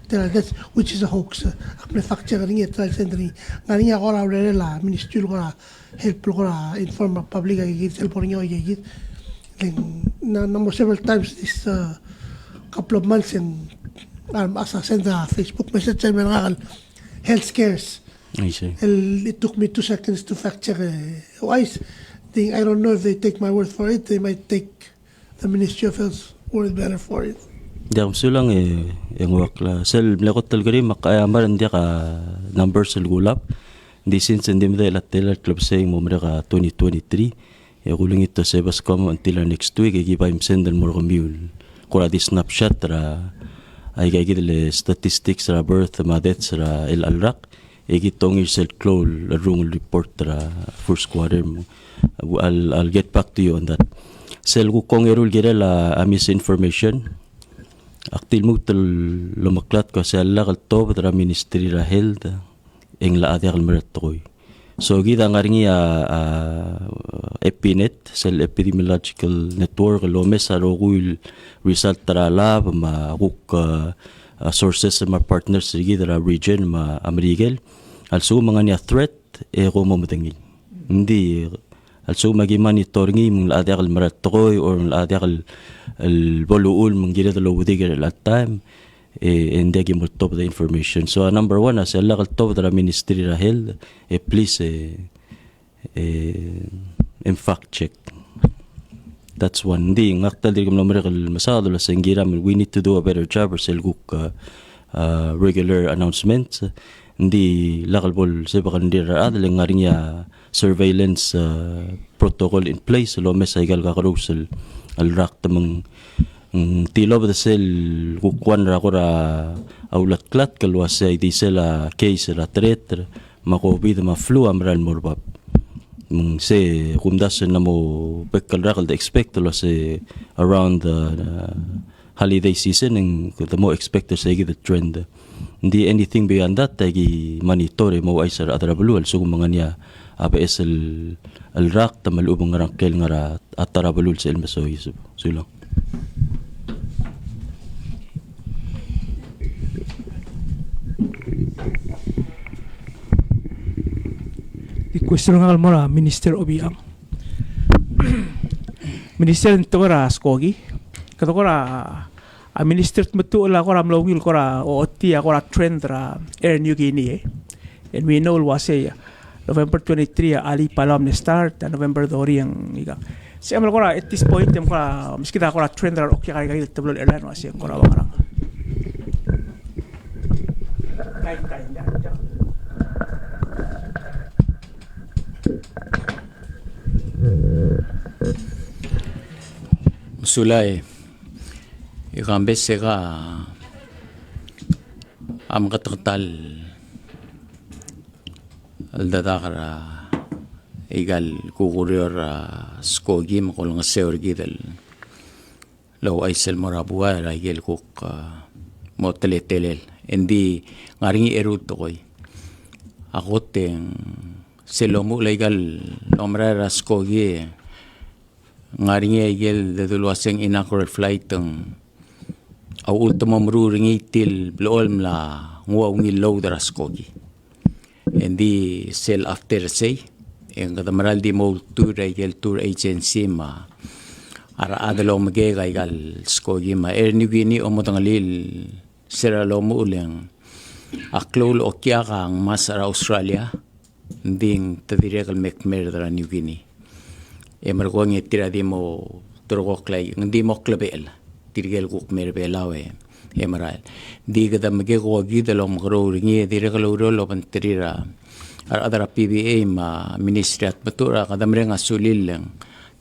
that's which is a hoax. Apne facture ringi trial center ngani ya ora rele la ministry ora help ora inform public agi sel pornyo agi na number several times this couple of months and asa send a Facebook message sa mga health scares. I see. It took me 2 seconds to fact check wise thing. I don't know if they take my word for it. They might take the Ministry of Health's word better for it. Diyan sulang yung wakla sel mlekot talgari makayamar hindi ka numbers sel gulap hindi since hindi mo dahil at tila club saying mo ka 2023 kuling ito sebas kom until next week ikipa im send mo ko mule kura di snapshot ra ay gagid statistics ra birth ma deaths ra el alrak ikitong sel close rung report ra first quarter mo I'll get back to you on that sel ko kong erul gira la misinformation aktil mo lumaklat ko sa Allah kalto para ministry ra health eng la adi kal meratoy so gida ngaringi epinet sel epidemiological network lo mesa rogul result tra lab ma kuk sources ma partners gida ra region ma amerigel also mga niya threat ko mo matengin hindi also magi monitoring mong la adi kal meratoy or la adi kal البولول من جريدة لو وديجر التايم and they give top the information so number 1 as Allah top the ministry rahel please in fact check that's one thing ngaktal dir kam numero masado la sengira we need to do a better job or selguk regular announcements hindi lakal bol sa bakal ndira adal ngaring ya surveillance protocol in place lo mesay gal ka karusel alrak tamang tilo ba sel kukwan ra ko ra aulat klat kalwa sa di sela case ra threat makovid ma flu amral morbab se kumdas na mo bekal ra kal expect lo se around the holiday season and the more expect to say the trend hindi anything beyond that tagi monitor mo ay sa adrabulu so mga niya APS الراق تم الأوبن رانكيل نرا الترابلول سيل مسوي سلام. Di question ngal mora Minister Obiang. Minister ntora skogi. Katokora a minister metu la kora mlawil kora o oti kora trend ra Air New Guinea. And we know was say November 23 ali palam ne start November dori ang iga si amal ko at this point tem ko miski da ko trend ra okay kay tablo airline was ko ra wala Sulay ikambe sega am katal aldadakara igal kukurior skogi makulong seorgi del law aisel morabuwa igel kuk moteletelel hindi ngaringi erut koy ako teng selomu legal nomra skogi ngaringi igel dedulwaseng inaccurate flight teng au ultimo mruringi til blolm la ngwa ngi low dra skogi and the sell after say Yung katamaral di mo tour agency ma ara adalo mage gal skogi ma New Guinea o mo tangalil sira lo mo uleng aklol o kya kang masara Australia ding tadire kal mekmer dara New Guinea e marko ngi tira di mo turko klay ndi mo klabel tirgel kuk mer belawe e maral di kada mage ko gidalo mo ro ringi dire kal ro lo pantrira ar adara PBA ma ministry at batura kadamre nga sulil lang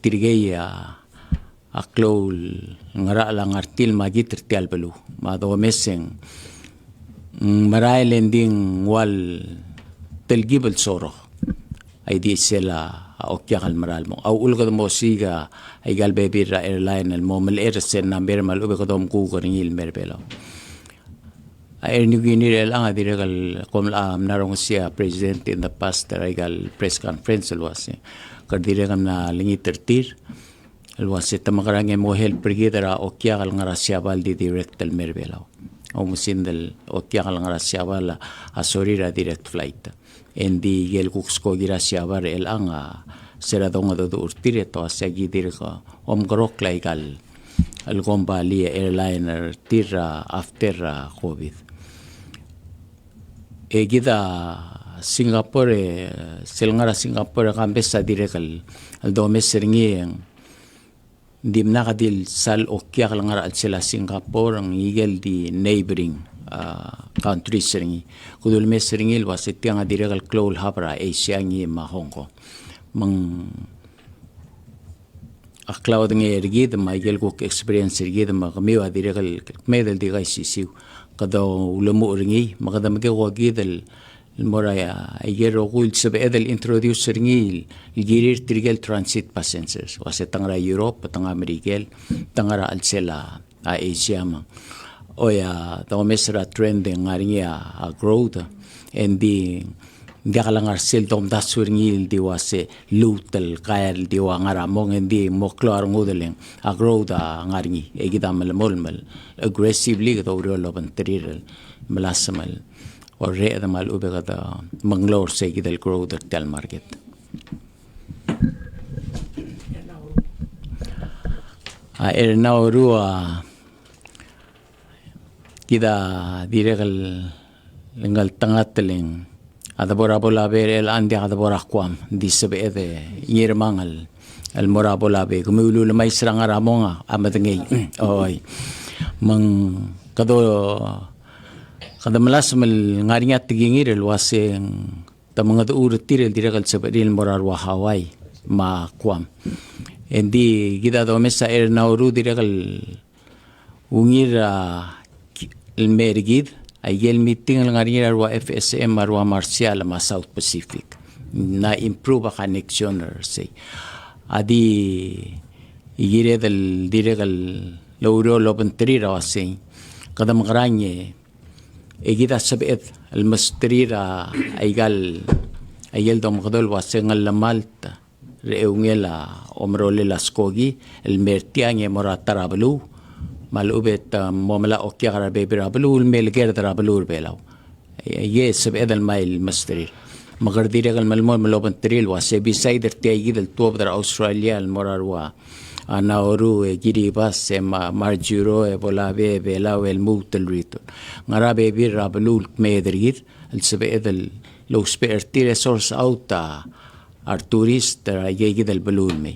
tirgeya aklol ngara lang artil magit tertial belu ma do meseng maray lending wal telgibel soro ay di sila okya kal maral mo au ulga mo siga ay gal baby ra airline al mo mal ersen number mal ube ko dom ku ko ngil merbelo ay New Guinea lang adire kal kom narong siya president in the past ay gal press conference alwase kadire kam na lingi tertir alwase tamakarang mo help brigada okya kal ngara siya bal di direct al merbelo o musindel okya kal ngara siya bal asori ra direct flight endi gel kuksko gira siya bar el anga sera donga do urtire to asagi dir ko grok lai gal al gombali airliner tira after covid e gida Singapore selngara Singapore kambesa direkal al domes seringi dimna kadil sal okya kalangara al sila Singapore ang igel di neighboring countries seringi kudul mes seringi wasiti ang direkal klol hapra Asia ngi ma Hong Kong mang aklaw ngi ergid ma igel ko experience ergid ma kamiwa direkal medal di sisiu kada ulamo ringi makada mage ko gidel المرايا يجرو قول سبعة الانتروديوس رنيل يجري ترجل ترانسيت باسنجرز واسطنغرا يوروب تنغا أمريكا تنغرا السلا آسيا ما أويا تومسرا ترندين غاريا growth and the دخلنا أرسل توم داسورنيل ديواسه لوتل كايل ديوا غارا مون دي مكلار غودلين growth غارني إجدا مل aggressively كتوريو لبن تريل ملاسمل or re da mal ube kada manglor se gidel grow the tel market now rua kida diregal lengal tangatling ada bora bola ber el andi ada bora kwam di sebe de yirmangal el mora bola be kumulu mai sranga ramonga amadengi oi mang kado kada malas mal ngarinya tigingir elwase tamanga urut tirel direkal sabaril morar wa Hawaii ma kwam endi gida do mesa nauru direkal ungir el mergid ayel meeting al ngarinya wa FSM marwa martial ma South Pacific na improve a connection say adi igire del direkal lawro lobentri rawase kada magranye إجدا سبعة المستريرة أيال دوم خدول واسنغال لمالت رئونيلا أمرولي لاسكوغي المرتياني مرا ترابلو مالوبت موملا أوكي غرا بيبرابلو الميل غير ترابلو بيلاو سبعة المايل المسترير مغردي رغل ملمون ملوبن تريل واسي بيسايدر تيجيد التوب در أستراليا المراروا Anauru giribas ma marjuro bolabe bela wel mutel rito ngarabe bir rabulul medrigir el sebedel lo spertire source auta arturist yegi del belul me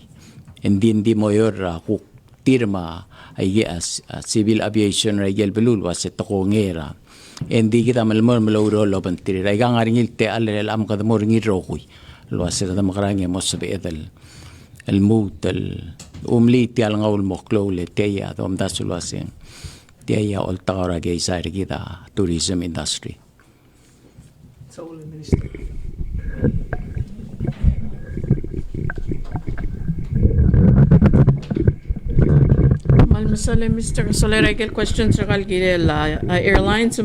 endin di moyor ku tirma ay as civil aviation regel belul was etokongera endi kita melmor meloro lo bentire ay gangaringil te al am kad moringir rokuy lo was kada makarang mo sebedel الموت الأمليتي على غول مخلول تيا دوم داسلواسين تيا أولتارا جاي ساير كده tourism industry. Masale Mr. Solera question sa la airlines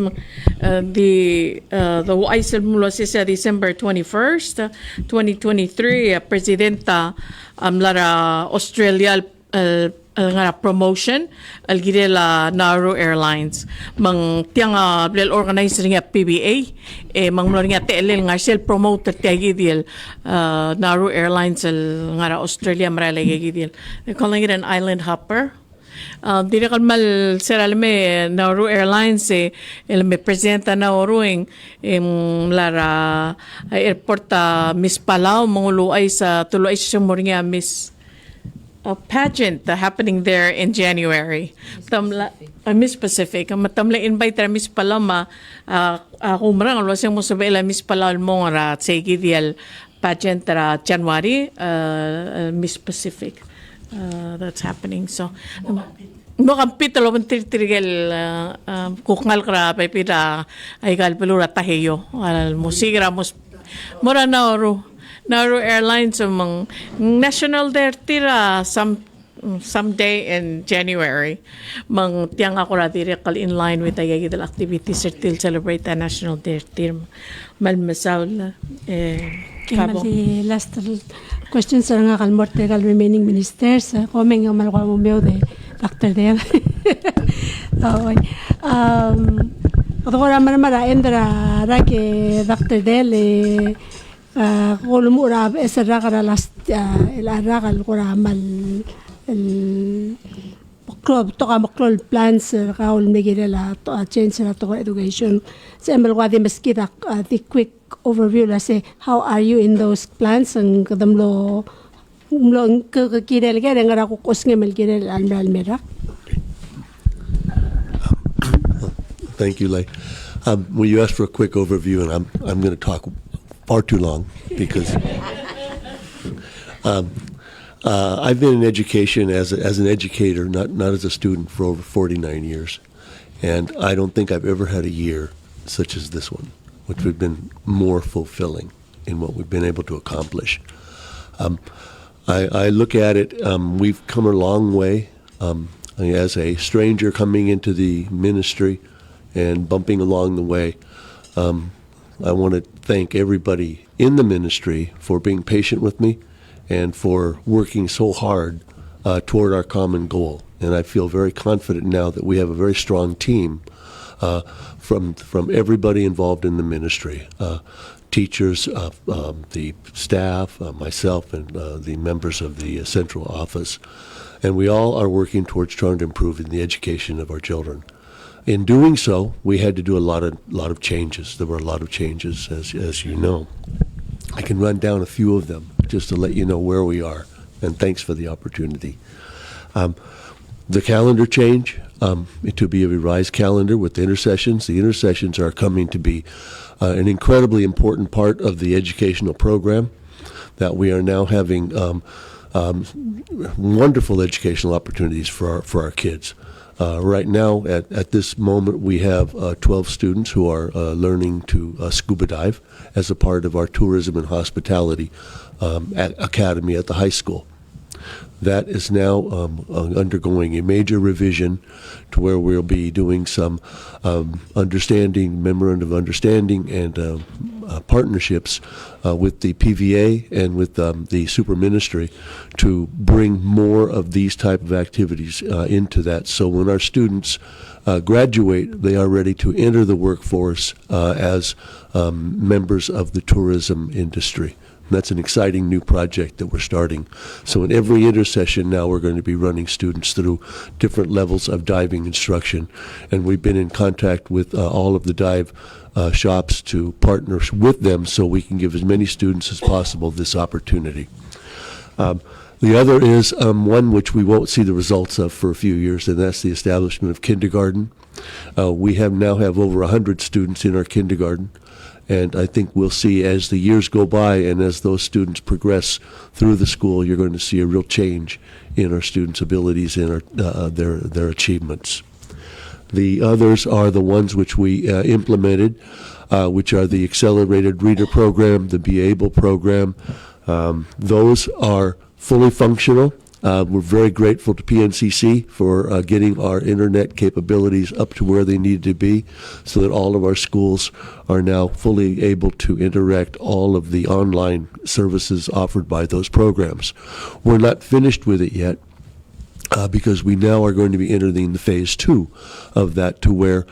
the Waisel mula sa December 21st 2023 presidenta lara Australia nga promotion al gide la Nauru Airlines mang tiang blel organizer nga PBA mang mlo nga telel nga sel promoter tiagi diel Nauru Airlines al nga Australia marala tiagi diel they calling it an island hopper. Dire kalmal seralme Nauru Airlines el me presenta Nauru lara airport Miss Palau monguluay sa tuloy sa moringa Miss a pageant happening there in January. Miss Pacific. Matamla invite ra Miss Palama. Kumrang alwas yung mo sabela Miss Palau mo ra segi dial pageant ra January Miss Pacific. That's happening. So mo kampit lo tirigel kukngal kra pa pira ay kalpelura taheyo. Musigra mora Nauru Airlines among national there tira someday in January mang tiang ako ra direct in line with the activities to celebrate the national day tir malmasaw Kamo di last question sa nga kalmorte kal remaining ministers coming ang malwa mo de Dr. Del. Okay. Ako ra mara endra ra ke Dr. Del قول مورا بس الرجل الرجل قرا مال مكلوب تقع مكلوب plans قول نجيل لا change لا تقع education سأمل قاعد مسكيدا the quick overview لا say how are you in those plans and كدم لو كيرل كده نعرا كوسنج مل كيرل المرا. Thank you, Lay. Well, you asked for a quick overview, and I'm going to talk far too long because I've been in education as an educator, not as a student, for over 49 years, and I don't think I've ever had a year such as this one, which would have been more fulfilling in what we've been able to accomplish. I look at it, we've come a long way as a stranger coming into the ministry and bumping along the way. I want to thank everybody in the ministry for being patient with me and for working so hard toward our common goal. And I feel very confident now that we have a very strong team from everybody involved in the ministry. Teachers, the staff, myself, and the members of the central office. And we all are working towards trying to improve in the education of our children. In doing so, we had to do a lot of changes. There were a lot of changes, as you know. I can run down a few of them just to let you know where we are, and thanks for the opportunity. The calendar change, to be a revised calendar with the intercessions. The intercessions are coming to be an incredibly important part of the educational program, that we are now having wonderful educational opportunities for our kids. Right now, at this moment, we have 12 students who are learning to scuba dive as a part of our tourism and hospitality academy at the high school. That is now undergoing a major revision to where we'll be doing some memorandum of understanding and partnerships with the PVA and with the super ministry to bring more of these type of activities into that. So when our students graduate, they are ready to enter the workforce as members of the tourism industry. And that's an exciting new project that we're starting. So in every intercession now, we're going to be running students through different levels of diving instruction. And we've been in contact with all of the dive shops to partner with them so we can give as many students as possible this opportunity. The other is one which we won't see the results of for a few years, and that's the establishment of kindergarten. We now have over 100 students in our kindergarten. And I think we'll see as the years go by and as those students progress through the school, you're going to see a real change in our students' abilities and their achievements. The others are the ones which we implemented, which are the Accelerated Reader Program, the Be Able Program. Those are fully functional. We're very grateful to PNCC for getting our internet capabilities up to where they need to be so that all of our schools are now fully able to interact all of the online services offered by those programs. We're not finished with it yet. because we now are going to be entering the phase 2 of that, to where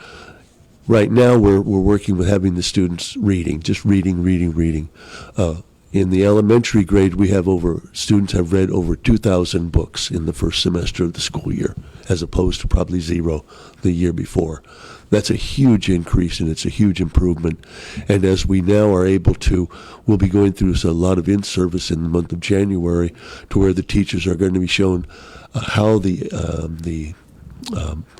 right now we're working with having the students reading, just reading. In the elementary grade, students have read over 2,000 books in the first semester of the school year, as opposed to probably 0 the year before. That's a huge increase, and it's a huge improvement. And as we now are able to, we'll be going through a lot of in-service in the month of January, to where the teachers are going to be shown how the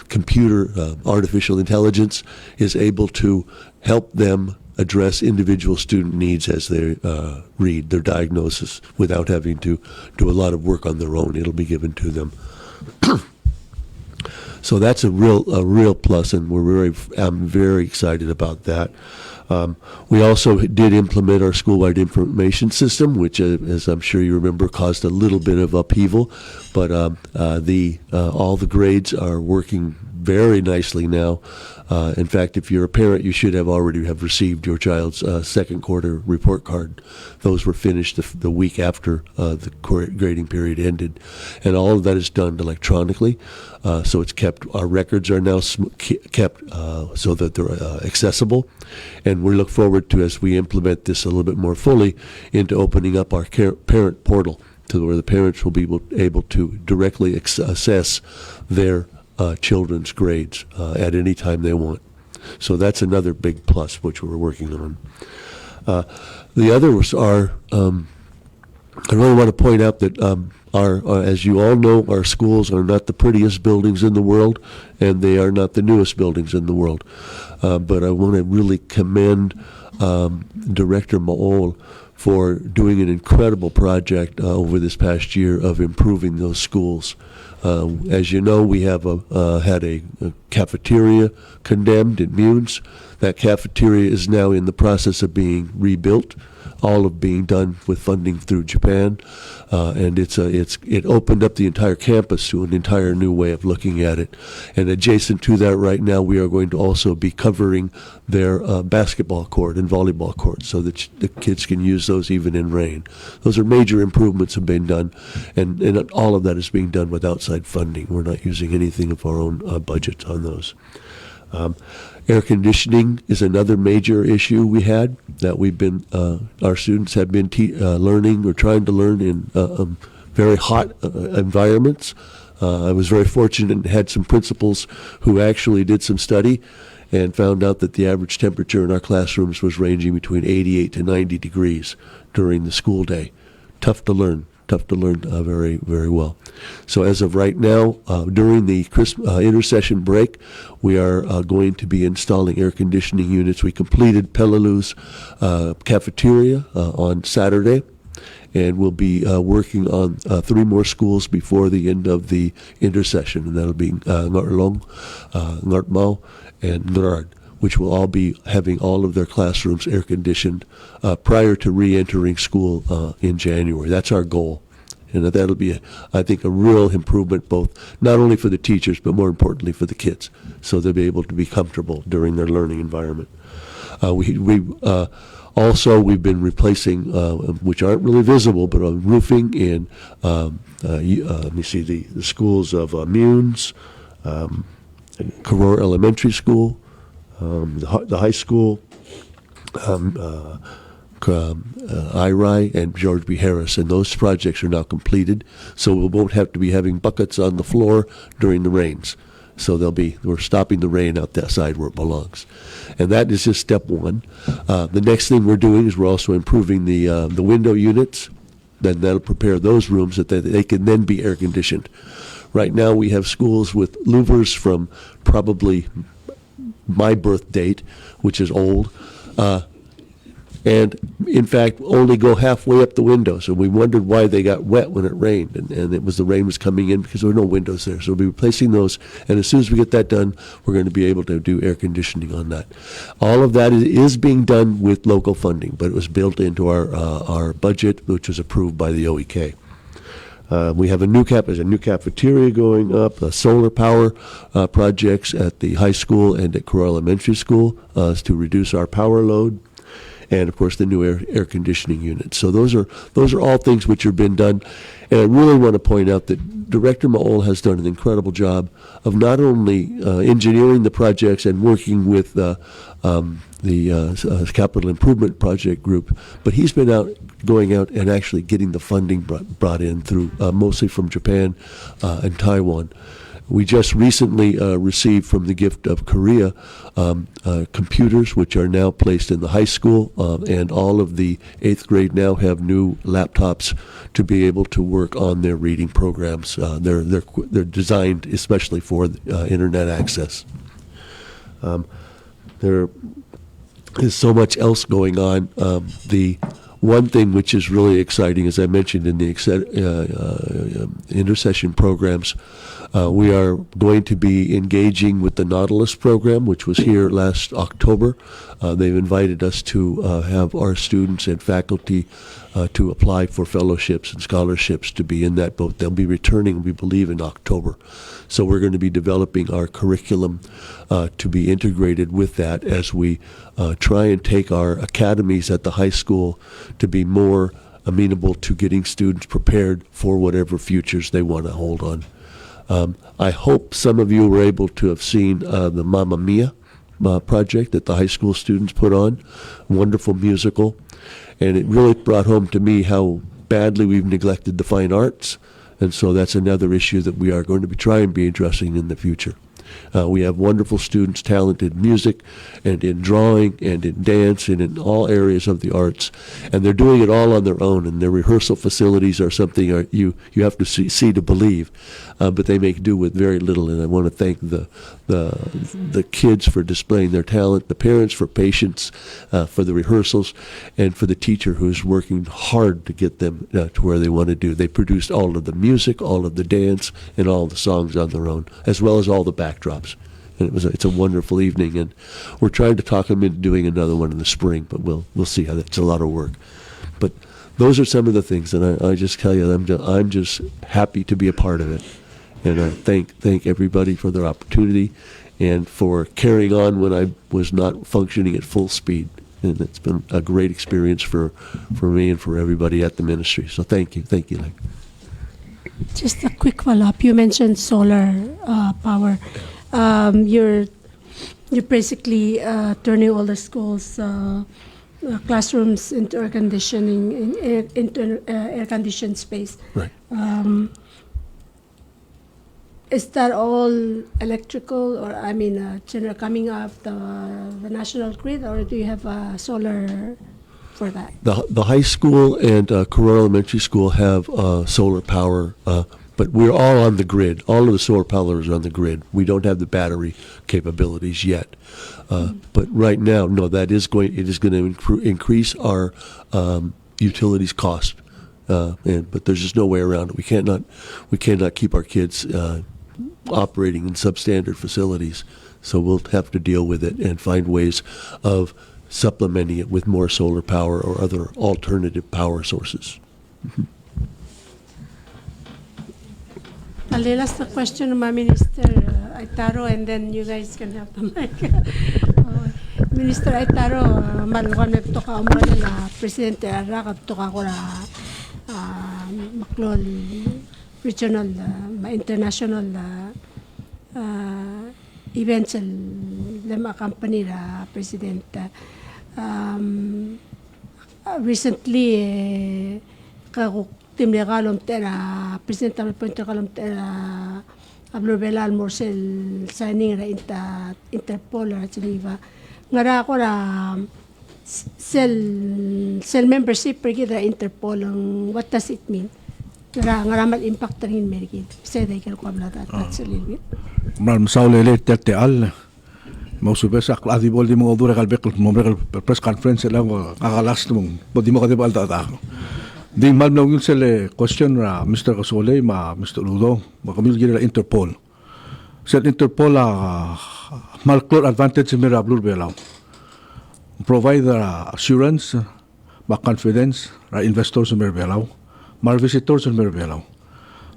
computer, artificial intelligence, is able to help them address individual student needs as they read their diagnosis without having to do a lot of work on their own. It'll be given to them. So that's a real plus, and I'm very excited about that. We also did implement our school-wide information system, which, as I'm sure you remember, caused a little bit of upheaval, but all the grades are working very nicely now. In fact, if you're a parent, you should already have received your child's second quarter report card. Those were finished the week after the grading period ended, and all of that is done electronically. So it's kept. Our records are now kept so that they're accessible, and we look forward to, as we implement this a little bit more fully, into opening up our parent portal to where the parents will be able to directly assess their children's grades at any time they want. So that's another big plus which we're working on. The others are, I really want to point out that as you all know, our schools are not the prettiest buildings in the world, and they are not the newest buildings in the world. But I want to really commend Director Maol for doing an incredible project over this past year of improving those schools. As you know, we have had a cafeteria condemned in Munes. That cafeteria is now in the process of being rebuilt, all of being done with funding through Japan, and it opened up the entire campus to an entire new way of looking at it. And adjacent to that, right now, we are going to also be covering their basketball court and volleyball court, so that the kids can use those even in rain. Those are major improvements have been done, and all of that is being done with outside funding. We're not using anything of our own budget on those. Air conditioning is another major issue we had that our students have been learning or trying to learn in very hot environments. I was very fortunate and had some principals who actually did some study and found out that the average temperature in our classrooms was ranging between 88 to 90 degrees during the school day. Tough to learn very, very well. So as of right now, during the intersession break, we are going to be installing air conditioning units. We completed Pelalu's cafeteria on Saturday, and we'll be working on 3 more schools before the end of the intersession, and that'll be Ngarlong, Ngartmao, and Nrard, which will all be having all of their classrooms air conditioned prior to re-entering school in January. That's our goal. And that'll be, I think, a real improvement, both not only for the teachers, but more importantly for the kids, so they'll be able to be comfortable during their learning environment. We've been replacing, which aren't really visible, but roofing in, let me see, the schools of Munes, Karor Elementary School, the high school, IRI, and George B. Harris, and those projects are now completed, so we won't have to be having buckets on the floor during the rains. So we're stopping the rain out that side where it belongs. And that is just step 1. The next thing we're doing is we're also improving the window units. Then that'll prepare those rooms that they can then be air conditioned. Right now we have schools with louvers from probably my birth date, which is old, and in fact only go halfway up the window. So we wondered why they got wet when it rained, and it was the rain was coming in because there were no windows there. So we'll be replacing those, and as soon as we get that done, we're going to be able to do air conditioning on that. All of that is being done with local funding, but it was built into our budget, which was approved by the OEK. We have a new cafeteria going up, solar power projects at the high school and at Karor Elementary School to reduce our power load. and of course the new air conditioning unit. So those are all things which have been done, and I really want to point out that Director Maol has done an incredible job of not only engineering the projects and working with the Capital Improvement Project Group, but he's been going out and actually getting the funding brought in through mostly from Japan and Taiwan. We just recently received from the gift of Korea computers, which are now placed in the high school, and all of the 8th grade now have new laptops to be able to work on their reading programs. They're designed especially for internet access. There is so much else going on. The one thing which is really exciting, as I mentioned in the intercession programs, we are going to be engaging with the Nautilus program, which was here last October. They've invited us to have our students and faculty to apply for fellowships and scholarships to be in that boat. They'll be returning, we believe, in October. So we're going to be developing our curriculum to be integrated with that as we try and take our academies at the high school to be more amenable to getting students prepared for whatever futures they want to hold on. I hope some of you were able to have seen the Mamma Mia project that the high school students put on. Wonderful musical. And it really brought home to me how badly we've neglected the fine arts. And so that's another issue that we are going to be trying to be addressing in the future. We have wonderful students, talented in music and in drawing and in dance and in all areas of the arts. And they're doing it all on their own. And their rehearsal facilities are something you have to see to believe. But they make do with very little. And I want to thank the kids for displaying their talent, the parents for patience, for the rehearsals, and for the teacher who's working hard to get them to where they want to do. They produced all of the music, all of the dance, and all the songs on their own, as well as all the backdrops. And it's a wonderful evening, and we're trying to talk them into doing another one in the spring, but we'll see how it's a lot of work. But those are some of the things, and I just tell you, I'm just happy to be a part of it. And I thank everybody for their opportunity and for carrying on when I was not functioning at full speed. And it's been a great experience for me and for everybody at the ministry. So thank you. Thank you, Leg. Just a quick follow-up. You mentioned solar power. You're basically turning all the schools classrooms into air conditioning, into air-conditioned space. Right. Is that all electrical, or general coming off the national grid, or do you have solar for that? The high school and Corona Elementary School have solar power, but we're all on the grid. All of the solar power is on the grid. We don't have the battery capabilities yet, but right now, no, it is going to increase our utilities cost, but there's just no way around it. We cannot keep our kids operating in substandard facilities, so we'll have to deal with it and find ways of supplementing it with more solar power or other alternative power sources. I'll last the question of my Minister Aitaro, and then you guys can have the mic. Minister Aitaro, malwan na ito ka umrala na Presidente Arakab ito ka kura Maklol regional, international events lema company la President. Recently, tim legalom tera President al punto kalom tera ablo belal morsel signing ra Interpol ra Geneva ngara ko ra cell membership pergi ra Interpol. What does it mean? Ngara mal impact rin mergi say they can come that that's a little bit Mal saulele al mau subesa kladi bol di mo dura kalbek mo press conference lang kakalas mo di mo kadibal ta di mal na yung sele question ra Mr. Kasole ma Mr. Ludo makamil gira Interpol set Interpol mal clear advantage mera blur belaw provide assurance ba confidence ra investors mera belaw mar visitors mera belaw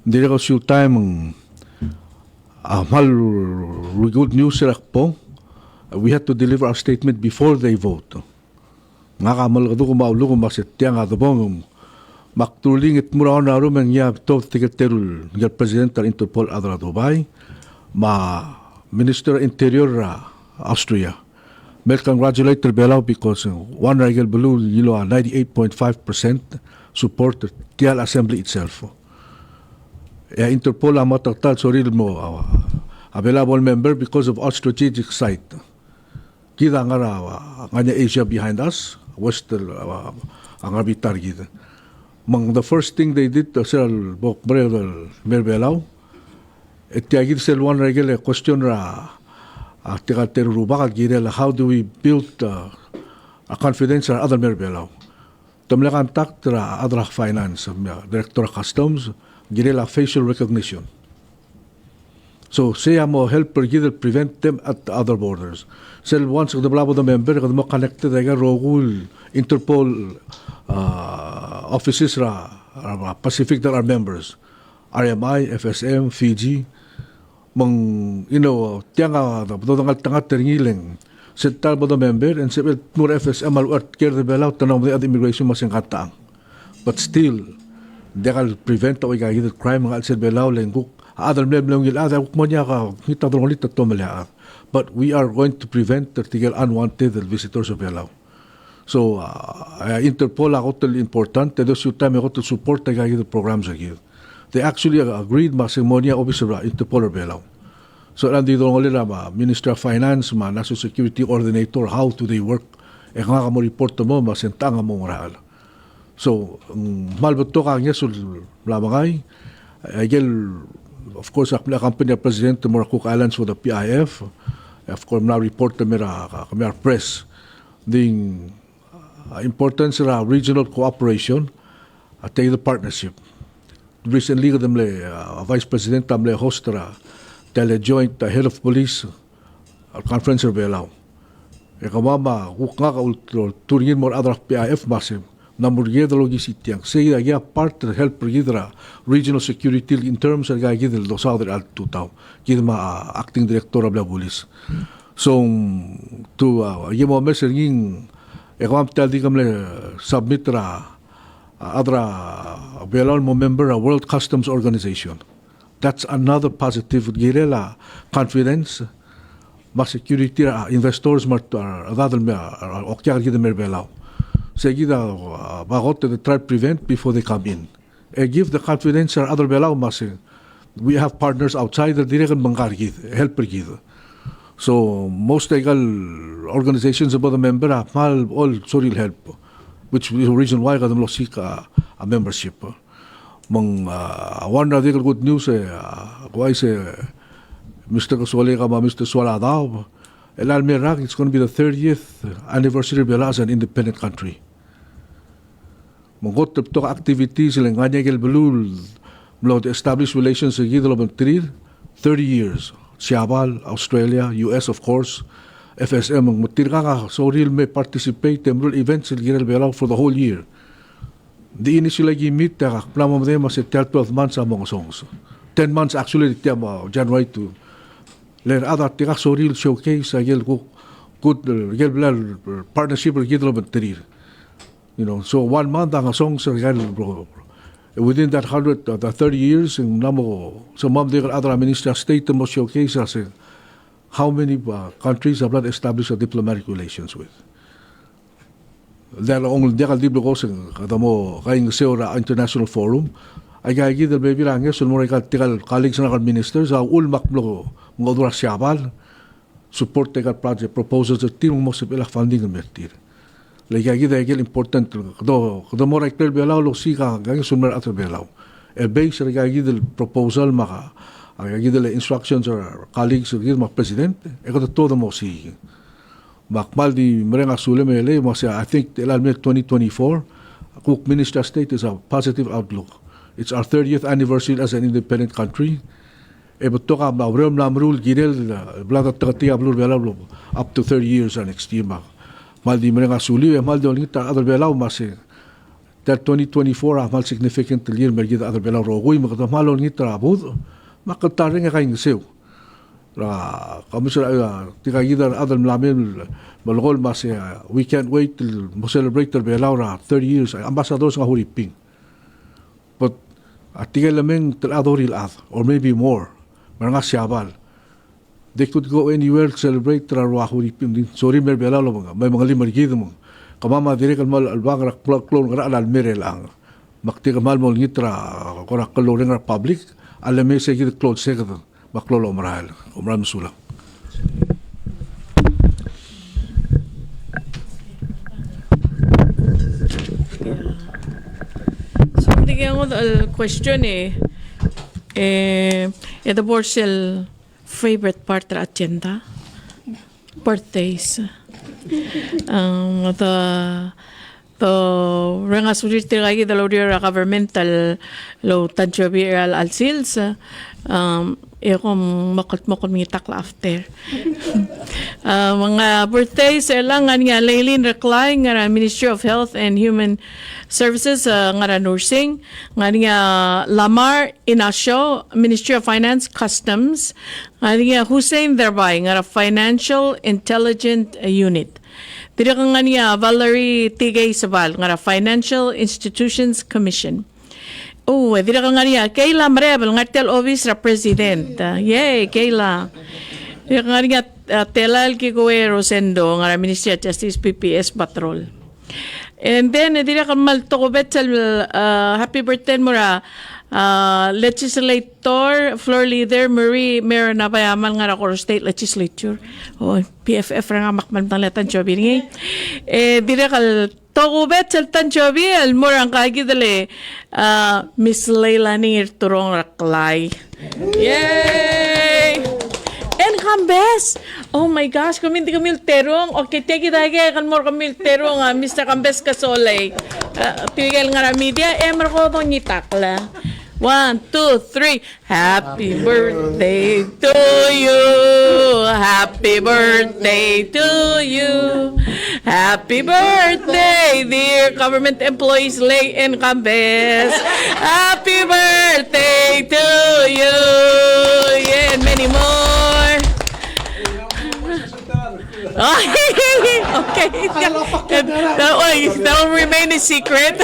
di ko shoot time mal good news ra po. We had to deliver our statement before they vote. nga kamal kadu kumaulo kumasit tiang adobong maktuling it mura na rumen ya top tiketerul ngel president tal Interpol adra Dubai ma Minister Interior Austria. May congratulate Belau because one regel below 98.5% support the Tial Assembly itself. Interpol ang mataktal soril mo available member because of our strategic site. Kita nga nga Asia behind us, west ang arbitar kita. The first thing they did sir bok brother Merbelaw et tiagid sel one regular question ra tika teruba ka girela how do we build a confidence in other Merbelaw tumla contact ra other finance director of customs girela facial recognition so say mo help prevent them at the other borders sel once the blabo the member kad mo connected aga rogul Interpol offices ra Pacific that are members RMI, FSM, Fiji tianga dodongal tanga teringiling sental bodo member and sebel nur FSM al art care de belau tanong de immigration masing kataang but still dekal prevent o igagid crime ngal sel belau lenguk other member ngil ada mo niya ka kita drongolit to malya but we are going to prevent the tigel unwanted visitors of belau. So, Interpol are totally important. They do time to support the programs again. They actually agreed masimonia officer Interpol or Belau. So, and they don't only Minister of Finance, National Security Coordinator, how do they work? E nga mo report mo masentang mo moral. So, malbuto ka niya sul lamangay. Agel, of course, akla company president mo Cook Islands for the PIF. Of course, na report kami press ding importance of regional cooperation at the partnership. Recently, Vice President tamle host tele-joint head of police conference of Belau. Kamama, nga ka turingin mo other PIF masim, na murgeda logisitiang. Say, part to help regional security in terms of gagidil do Southern Altutaw. Gidma acting director of the police. So, to yemo mesenging ekwam tadi kamle submit adra belon mo member a World Customs Organization. That's another positive girela confidence ma security investors mar adadal me okyar gid mer belao. Seguida bagot to try prevent before they come in. Give the confidence or other belao mas we have partners outside the direct mangar gid help gid. So most legal organizations about the member have all soril help, which is the reason why kadam lo seek a membership. One radical good news why say Mr. Kaswale kama Mr. Swala daw El Almirag it's going to be the 30th anniversary of as an independent country. Mongot to activities lang nganya gel belul mlo establish relations sa gidlo 30 years. Siabal, Australia, US of course, FSM, ang mutirka ka, so real may participate in real events in Girel Belau for the whole year. Di ini sila gimit, plamo mo din mas 12 months ang mga songs. 10 months actually, January to len other tika so real showcase, agil ko, good, Girel Belau partnership with Girel Belau. So 1 month ang songs, within that 30 years, so mom the other minister state mo showcase as how many countries have not established diplomatic relations with. Dahil ang dekal diblo ko sa kadamo kayong seora international forum, ay gagi del baby lang yes, sulmore ka tikal colleagues na ministers, ulmak mo mga dura siyabal, support tekal project proposals at tinong mo sa pila funding ng mertir. Lagi dahil important do mo rector belaw lo sika gang summer at belaw base lagi del proposal maka lagi del instructions or colleagues of the president todo mo si makmal di merenga sule mele mo I think el 2024 Cook Minister State is a positive outlook. It's our 30th anniversary as an independent country. But to ka rule girel blada tagatiya blur belaw up to 30 years next year mal di merenga suli mal di olita other belaw mas that 2024 mal significant year mergida other belaw rogoy makata mal olita abud makataring ka ingsew kami sila tika gidar adal mlamin malgol mas we can't wait till mo celebrate the belaw 30 years ambassadors nga huliping. But tika lameng tel adoril or maybe more. Mga siyabal. They could go anywhere to celebrate trawa huliping din. Sorry mer belaw lo mga may mga limar gid mo. Kamama dire kan mal albagra klon ngara al merel ang. Makti kamal mo ngitra korak kaloreng public alame se gid close se gid baklolo marahal. Umram sulang. So, bigyan ko question ito po sila favorite part ng agenda? Birthdays. The renga sulit lagi dalau dia governmental lo tanjabi al sales ekom makot mingitak la after mga birthdays elang nga Laylin Recly nga Ministry of Health and Human Services nga nursing nga Lamar Inasio Ministry of Finance Customs nga Hussein Derbay nga Financial Intelligence Unit. Dili ka nga niya Valerie Tigay Sabal nga Financial Institutions Commission. Dili ka nga niya Kayla Marebel nga tel office ra president. Yay, Kayla. Dili ka nga niya Telal Kikoe Rosendo nga Ministry of Justice PPS Patrol. And then dili ka maltokobet sa happy birthday mo ra legislator, floor leader, Mayor Nabayaman nga Rakoro State Legislature. PFF nga makman ng letan jobi ni. Direkal tokubet sa letan jobi, almurang kagi dali Miss Leilani Turong Raklay. Yay! And Kambes! Oh my gosh, kuminti kamil terong. Okay, teki dagi, kalmor kamil terong, Mr. Kambes Kasolay. Tigil nga na media, marko itong nyitakla. 1, 2, 3. Happy birthday to you. Happy birthday to you. Happy birthday, dear government employees, Lay and Kambes. Happy birthday to you. Yeah, and many more. Okay. That will remain a secret.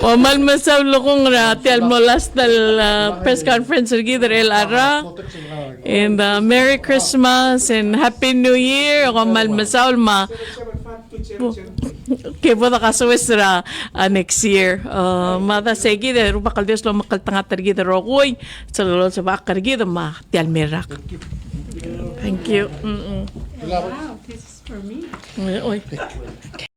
Malmasaw lokong rati almolas tal press conference gider el ara. And Merry Christmas and Happy New Year. Malmasaw ma kaya po nakasawesra next year. Mada segi de rupa kaldes lo makaltanga tergi de rokoy sa lolo sa bakar gi de ma tial merak. Thank you. Wow, this is for me.